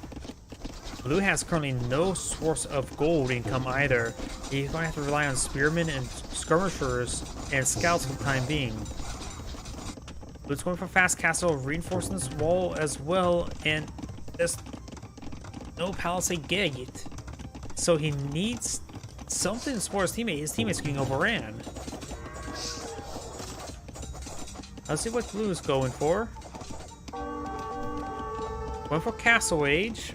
Blue has currently no source of gold income either. He's going to have to rely on spearmen and skirmishers and scouts for the time being. Blue's going for fast castle, reinforcing this wall as well, and there's no palisade gate. So he needs something to support his teammate. His teammate's getting overran. Let's see what Blue's going for. Going for Castle Age.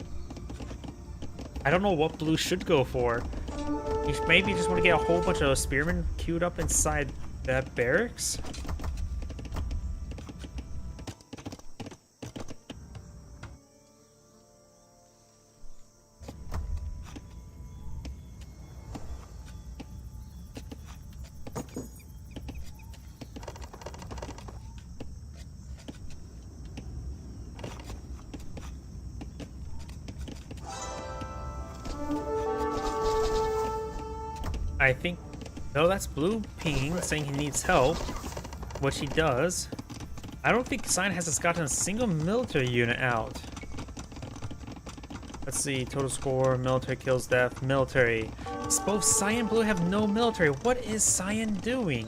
I don't know what Blue should go for. He maybe just want to get a whole bunch of spearmen queued up inside that barracks. I think, no, that's Blue pinging, saying he needs help, which he does. I don't think Cyan has gotten a single military unit out. Let's see, total score, military kills, death, military. Both Cyan and Blue have no military. What is Cyan doing?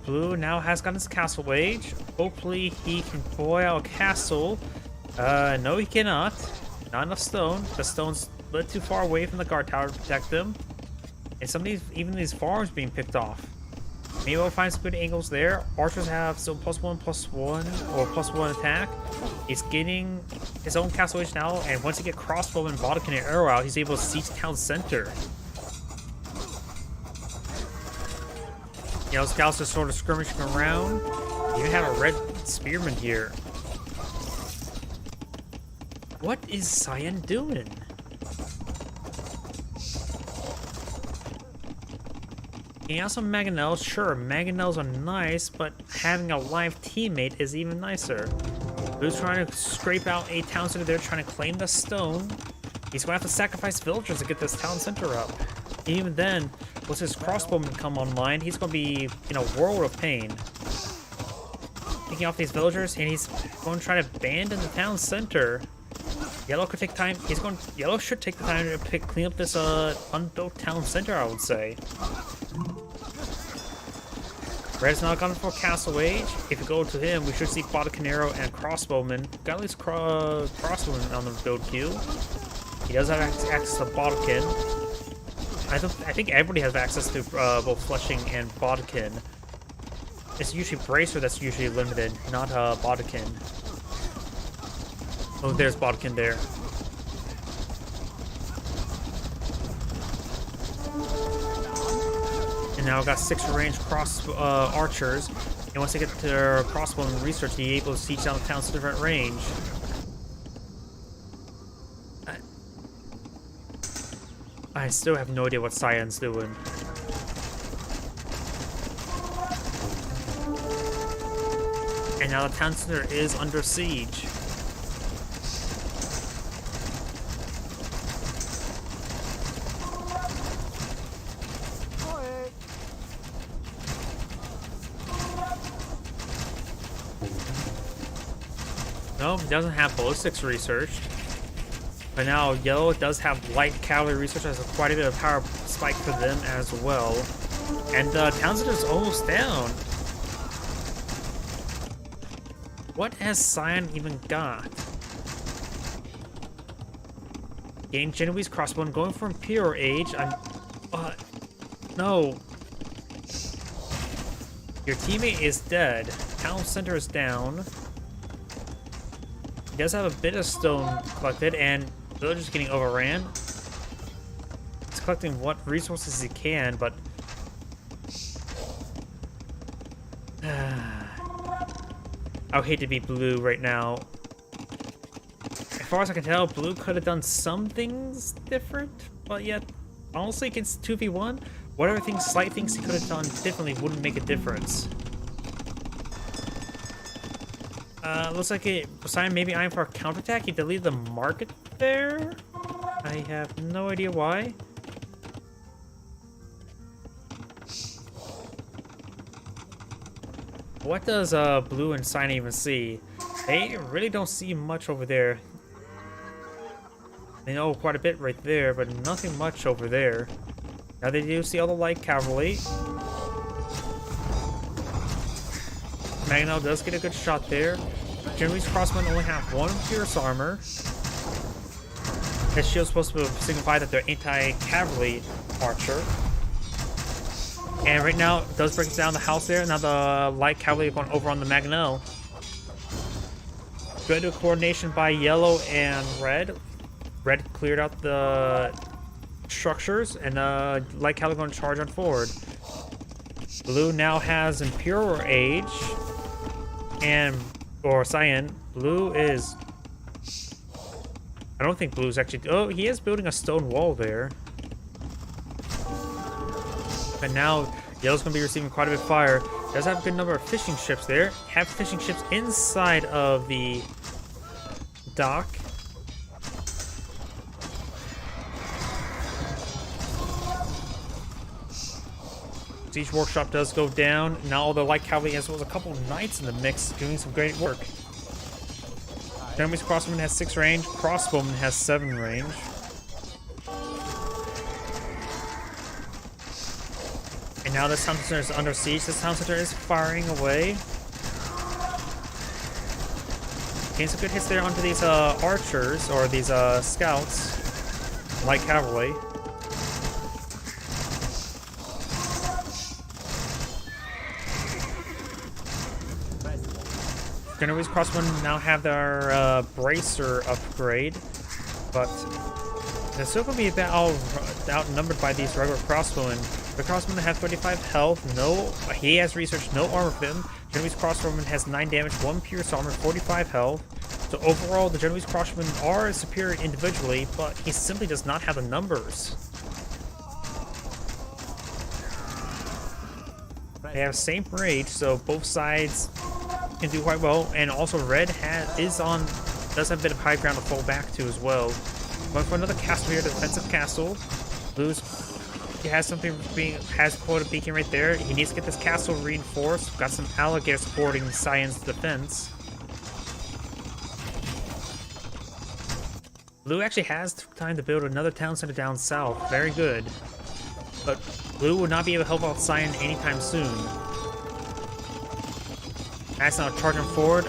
Blue now has gotten his castle age. Hopefully he can boil out a castle. No he cannot. Not enough stone. The stone's a bit too far away from the guard tower to protect them. And some of these, even these farms being picked off. Maybe we'll find some good angles there. Archers have still +1/+1 or +1 attack. He's getting his own castle age now, and once he get crossbow and Bodkin and arrow out, he's able to siege town center. You know, scouts are sort of skirmishing around. You even have a red spearman here. What is Cyan doing? And also Mangonels, sure, Mangonels are nice, but having a live teammate is even nicer. Blue's trying to scrape out a town center there, trying to claim the stone. He's gonna have to sacrifice villagers to get this town center up. Even then, once his crossbowmen come online, he's gonna be in a world of pain. Taking off these villagers, and he's going to try to abandon the town center. Yellow could take time. Yellow should take the time to clean up this unbuilt town center, I would say. Red's not gone for Castle Age. If you go to him, we should see Botacanero and Crossbowman. Got at least Crossbowman on the build queue. He does have access to Bodkin. I think everybody has access to both Flushing and Bodkin. It's usually Bracer that's usually limited, not Bodkin. Oh, there's Bodkin there. And now I've got 6 ranged archers. And once they get to their crossbow and research, they're able to siege down the town center at range. I still have no idea what Cyan's doing. And now the town center is under siege. No, he doesn't have ballistics researched. But now Yellow does have light cavalry research, has quite a bit of power spike for them as well. And town center's almost down. What has Cyan even got? Getting Genoese crossbow, going for Imperial Age. No. Your teammate is dead. Town center is down. He does have a bit of stone collected, and villagers getting overran. He's collecting what resources he can, but I would hate to be Blue right now. As far as I can tell, Blue could have done some things different, but yet, honestly, against 2v1, whatever things, slight things he could have done differently wouldn't make a difference. Looks like Cyan maybe eyeing for a counterattack. He deleted the market there. I have no idea why. What does Blue and Cyan even see? They really don't see much over there. They know quite a bit right there, but nothing much over there. Now they do see all the light cavalry. Magno does get a good shot there. Genoese crossmen only have 1 pierce armor. That shield's supposed to signify that they're anti-cavalry archer. And right now, it does break down the house there. Now the light cavalry are going over on the Magnell. Good coordination by Yellow and Red. Red cleared out the structures, and light cavalry going to charge on forward. Blue now has Imperial Age, or Cyan. Blue is... I don't think Blue's actually... Oh, he is building a stone wall there. And now Yellow's going to be receiving quite a bit of fire. Does have a good number of fishing ships there. Have fishing ships inside of the dock. Siege Workshop does go down. Now all the light cavalry as well as a couple of knights in the mix doing some great work. Enemy's crossbowman has 6 range. Crossbowman has 7 range. And now this town center is under siege. This town center is firing away. Getting some good hits there onto these archers, or these scouts. Light cavalry. Genoese crossbowmen now have their bracer upgrade, but they're still going to be a bit outnumbered by these regular crossbowmen. The crossbowmen have 35 health. He has researched no armor for him. Genoese crossbowman has 9 damage, 1 pierce armor, 45 health. So overall, the Genoese crossbowmen are superior individually, but he simply does not have the numbers. They have same rage, so both sides can do quite well, and also red does have a bit of high ground to fall back to as well. Going for another castle here, defensive castle. He has put a beacon right there. He needs to get this castle reinforced. Got some alligators supporting Cyan's defense. Blue actually has time to build another town center down south. Very good. But Blue will not be able to help out Cyan anytime soon. That's now charging forward.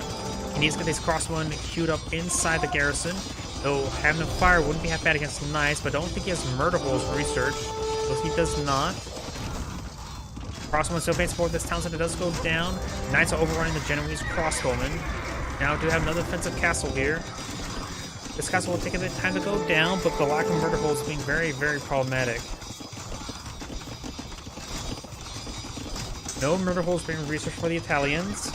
He needs to get these crossbowmen queued up inside the garrison. Though having a fire wouldn't be half bad against the knights, but I don't think he has murder holes research. So he does not. Crossbowmen still paying support. This town center does go down. Knights are overrunning the Genoese crossbowmen. Now do have another defensive castle here. This castle will take a bit of time to go down, but the lack of murder holes being very, very problematic. No murder holes being researched for the Italians.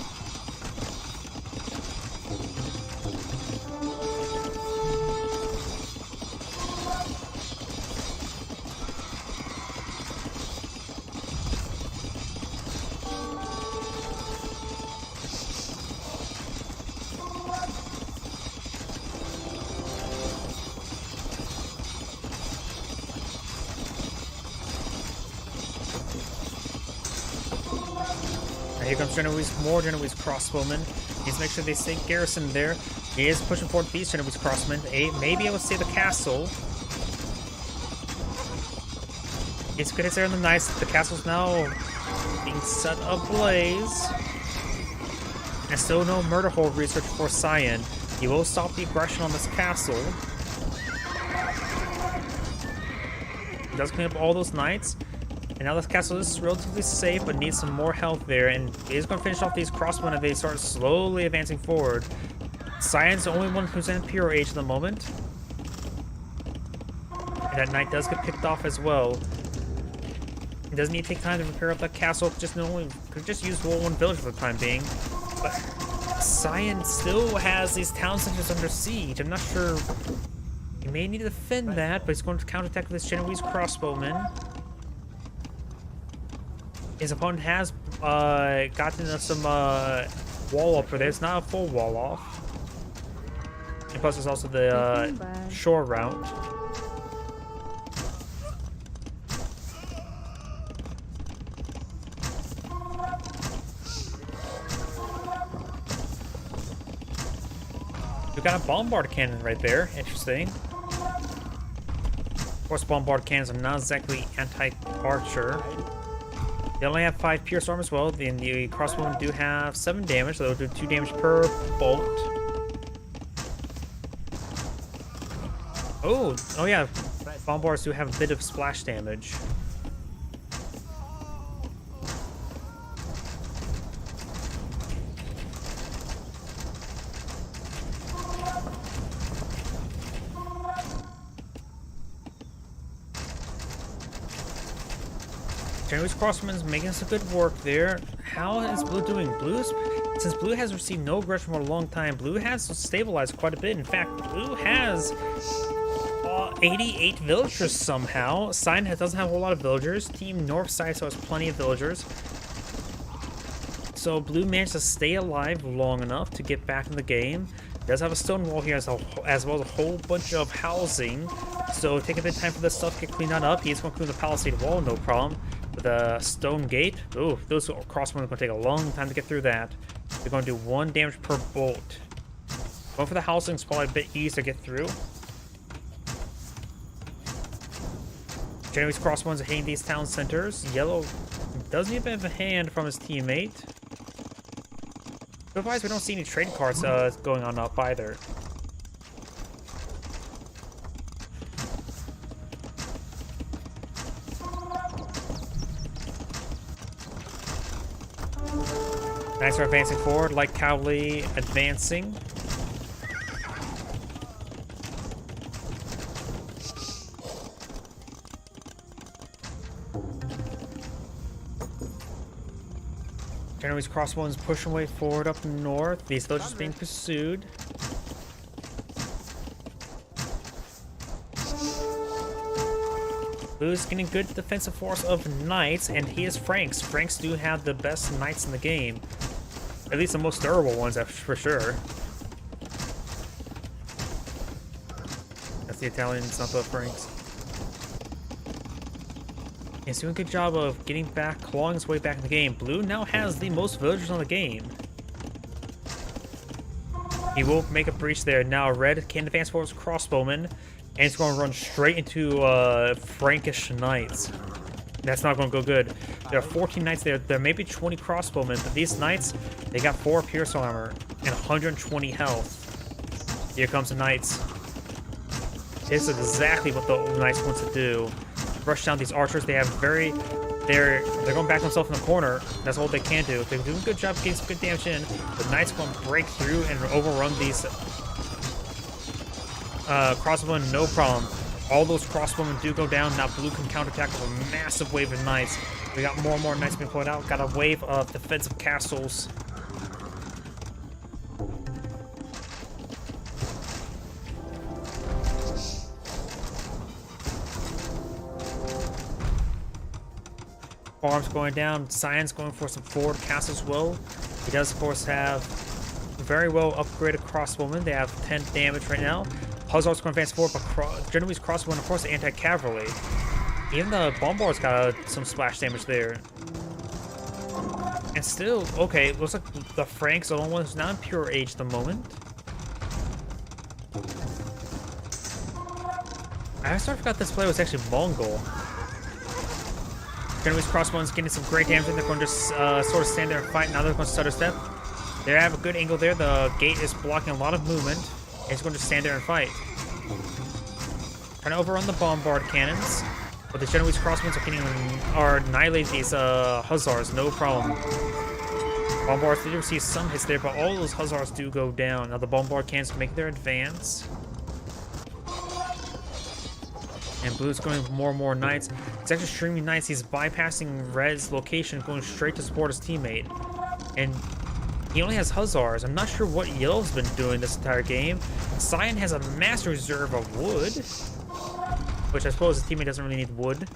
Here comes more Genoese crossbowmen. Needs to make sure they stay garrisoned there. He is pushing forward these Genoese crossbowmen. May be able to save the castle. It's good hits there in the knights. The castle's now being set ablaze. And still no murder hole research for Cyan. He will stop the aggression on this castle. He does clean up all those knights. And now this castle is relatively safe, but needs some more health there. And he's going to finish off these crossbowmen as they start slowly advancing forward. Cyan's the only one who's in pure age at the moment. And that knight does get picked off as well. He doesn't need to take time to repair up that castle. Could just use World 1 village for the time being. But Cyan still has these town centers under siege. I'm not sure. He may need to defend that, but he's going to counterattack with this Genoese crossbowman. His opponent has gotten some wall up for there. It's not a full wall off. And plus there's also the shore route. We've got a bombard cannon right there. Interesting. Of course, bombard cannons are not exactly anti-archer. They only have 5 pierce armor as well. And the crossbowmen do have 7 damage, so they'll do 2 damage per bolt. Oh yeah. Bombards do have a bit of splash damage. Genoese crossbowmen's making some good work there. How is Blue doing? Since Blue has received no aggression for a long time, Blue has stabilized quite a bit. In fact, Blue has 88 villagers somehow. Cyan doesn't have a whole lot of villagers. Team North side so has plenty of villagers. So Blue managed to stay alive long enough to get back in the game. Does have a stone wall here as well as a whole bunch of housing. So take a bit of time for this stuff to get cleaned up. He's going to clean the palisade wall, no problem. With a stone gate. Ooh, those crossbows are going to take a long time to get through that. They're going to do 1 damage per bolt. Going for the housing's probably a bit easier to get through. Genoese crossbows are hitting these town centers. Yellow doesn't even have a hand from his teammate. Otherwise, we don't see any trade cards going on up either. Knights are advancing forward, like cavalry advancing. Genoese crossbows pushing way forward up north. These villagers being pursued. Blue's getting good defensive force of knights, and he is Franks. Franks do have the best knights in the game. At least the most durable ones, that's for sure. That's the Italians, not the Franks. He's doing a good job of getting back, clawing his way back in the game. Blue now has the most villagers on the game. He will make a breach there. Now red can advance forward with crossbowmen, and it's going to run straight into Frankish knights. That's not going to go good. There are 14 knights there. There may be 20 crossbowmen, but these knights, they got 4 pierce armor and 120 health. Here comes the knights. This is exactly what the knights want to do. Rush down these archers. They have they're going back themselves in the corner. That's all they can do. They're doing a good job getting some good damage in. The knights going to break through and overrun these crossbowmen, no problem. All those crossbowmen do go down. Now blue can counterattack with a massive wave of knights. We got more and more knights being pulled out. Got a wave of defensive castles. Farms going down. Cyan's going for some forward castles as well. He does, of course, have very well upgraded crossbowmen. They have 10 damage right now. Hussars going to advance forward, but Genoese crossbowmen, of course, anti-cavalry. Even the bombard's got some splash damage there. And still, okay, looks like the Franks are the only one who's not in pure age at the moment. I sort of forgot this player was actually Mongol. Genoese crossbows getting some great damage, and they're going to just sort of stand there and fight. Now they're going to stutter step. They have a good angle there. The gate is blocking a lot of movement. He's going to stand there and fight. Trying to overrun the bombard cannons. But the Genoese crossbows are annihilating these hussars, no problem. Bombards did receive some hits there, but all those hussars do go down. Now the bombard cannons make their advance. And blue's going with more and more knights. He's actually streaming knights. He's bypassing red's location, going straight to support his teammate. And he only has hussars. I'm not sure what yellow's been doing this entire game. Cyan has a massive reserve of wood, which I suppose his teammate doesn't really need wood.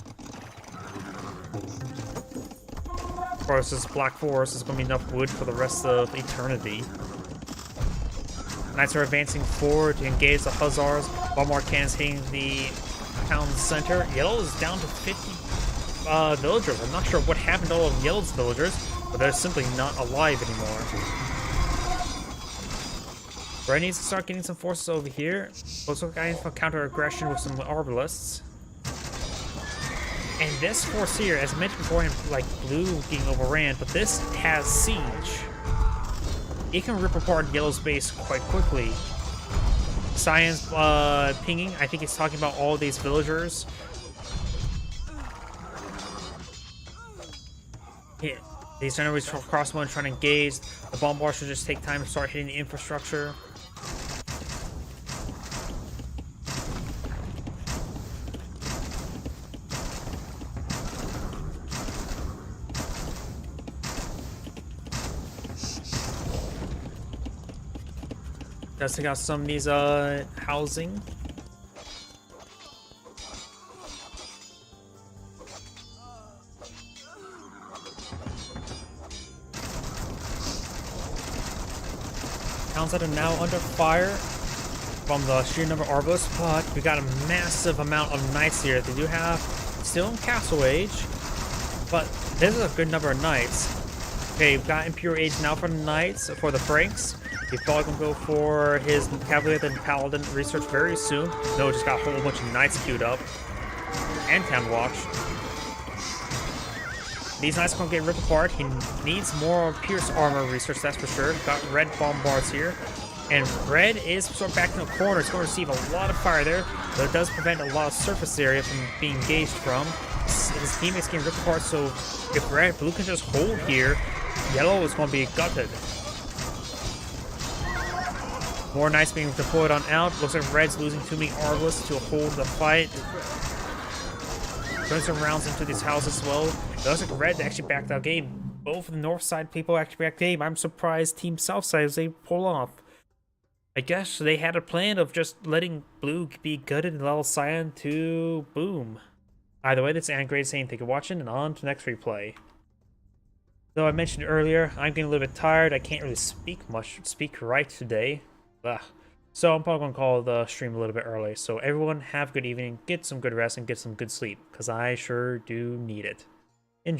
Of course, this Black Forest is going to be enough wood for the rest of eternity. Knights are advancing forward to engage the hussars. Bombard cannons hitting the town center. Yellow is down to 50 villagers. I'm not sure what happened to all of Yellow's villagers, but they're simply not alive anymore. Red needs to start getting some forces over here. Looks like I need to counter aggression with some arbalists. And this force here, as I mentioned before, like blue being overran, but this has siege. It can rip apart Yellow's base quite quickly. Cyan's pinging. I think he's talking about all these villagers. Yeah. These Genoese crossbows trying to engage. The bombards should just take time to start hitting the infrastructure. Let's take out some of these housing. Towns that are now under fire from the sheer number of arbalists, but we got a massive amount of knights here. They do have still in Castle Age, But this is a good number of knights. Okay, we've got Impure Age now for the knights, for the Franks. He's probably gonna go for his Cavalier and Paladin research very soon. No, just got a whole bunch of knights queued up. And Town Watch. These knights are gonna get ripped apart. He needs more Pierce armor research, that's for sure. Got red bombards here. And red is sort of back in the corner. It's going to receive a lot of fire there, but it does prevent a lot of surface area from being engaged from. His teammates getting ripped apart, so if blue can just hold here, yellow is going to be gutted. More knights being deployed on out. Looks like red's losing too many Arbalists to hold the fight. Throwing some rounds into these houses as well. It looks like red actually backed out game. Both the north side people actually backed game. I'm surprised Team Southside was able to pull off. I guess they had a plan of just letting blue be gutted and allow cyan to boom. Either way, this is Angrade saying thank you for watching, and on to the next replay. Though I mentioned earlier, I'm getting a little bit tired. I can't really speak right today. Ugh. So I'm probably going to call the stream a little bit early. So everyone have a good evening, get some good rest, and get some good sleep, because I sure do need it.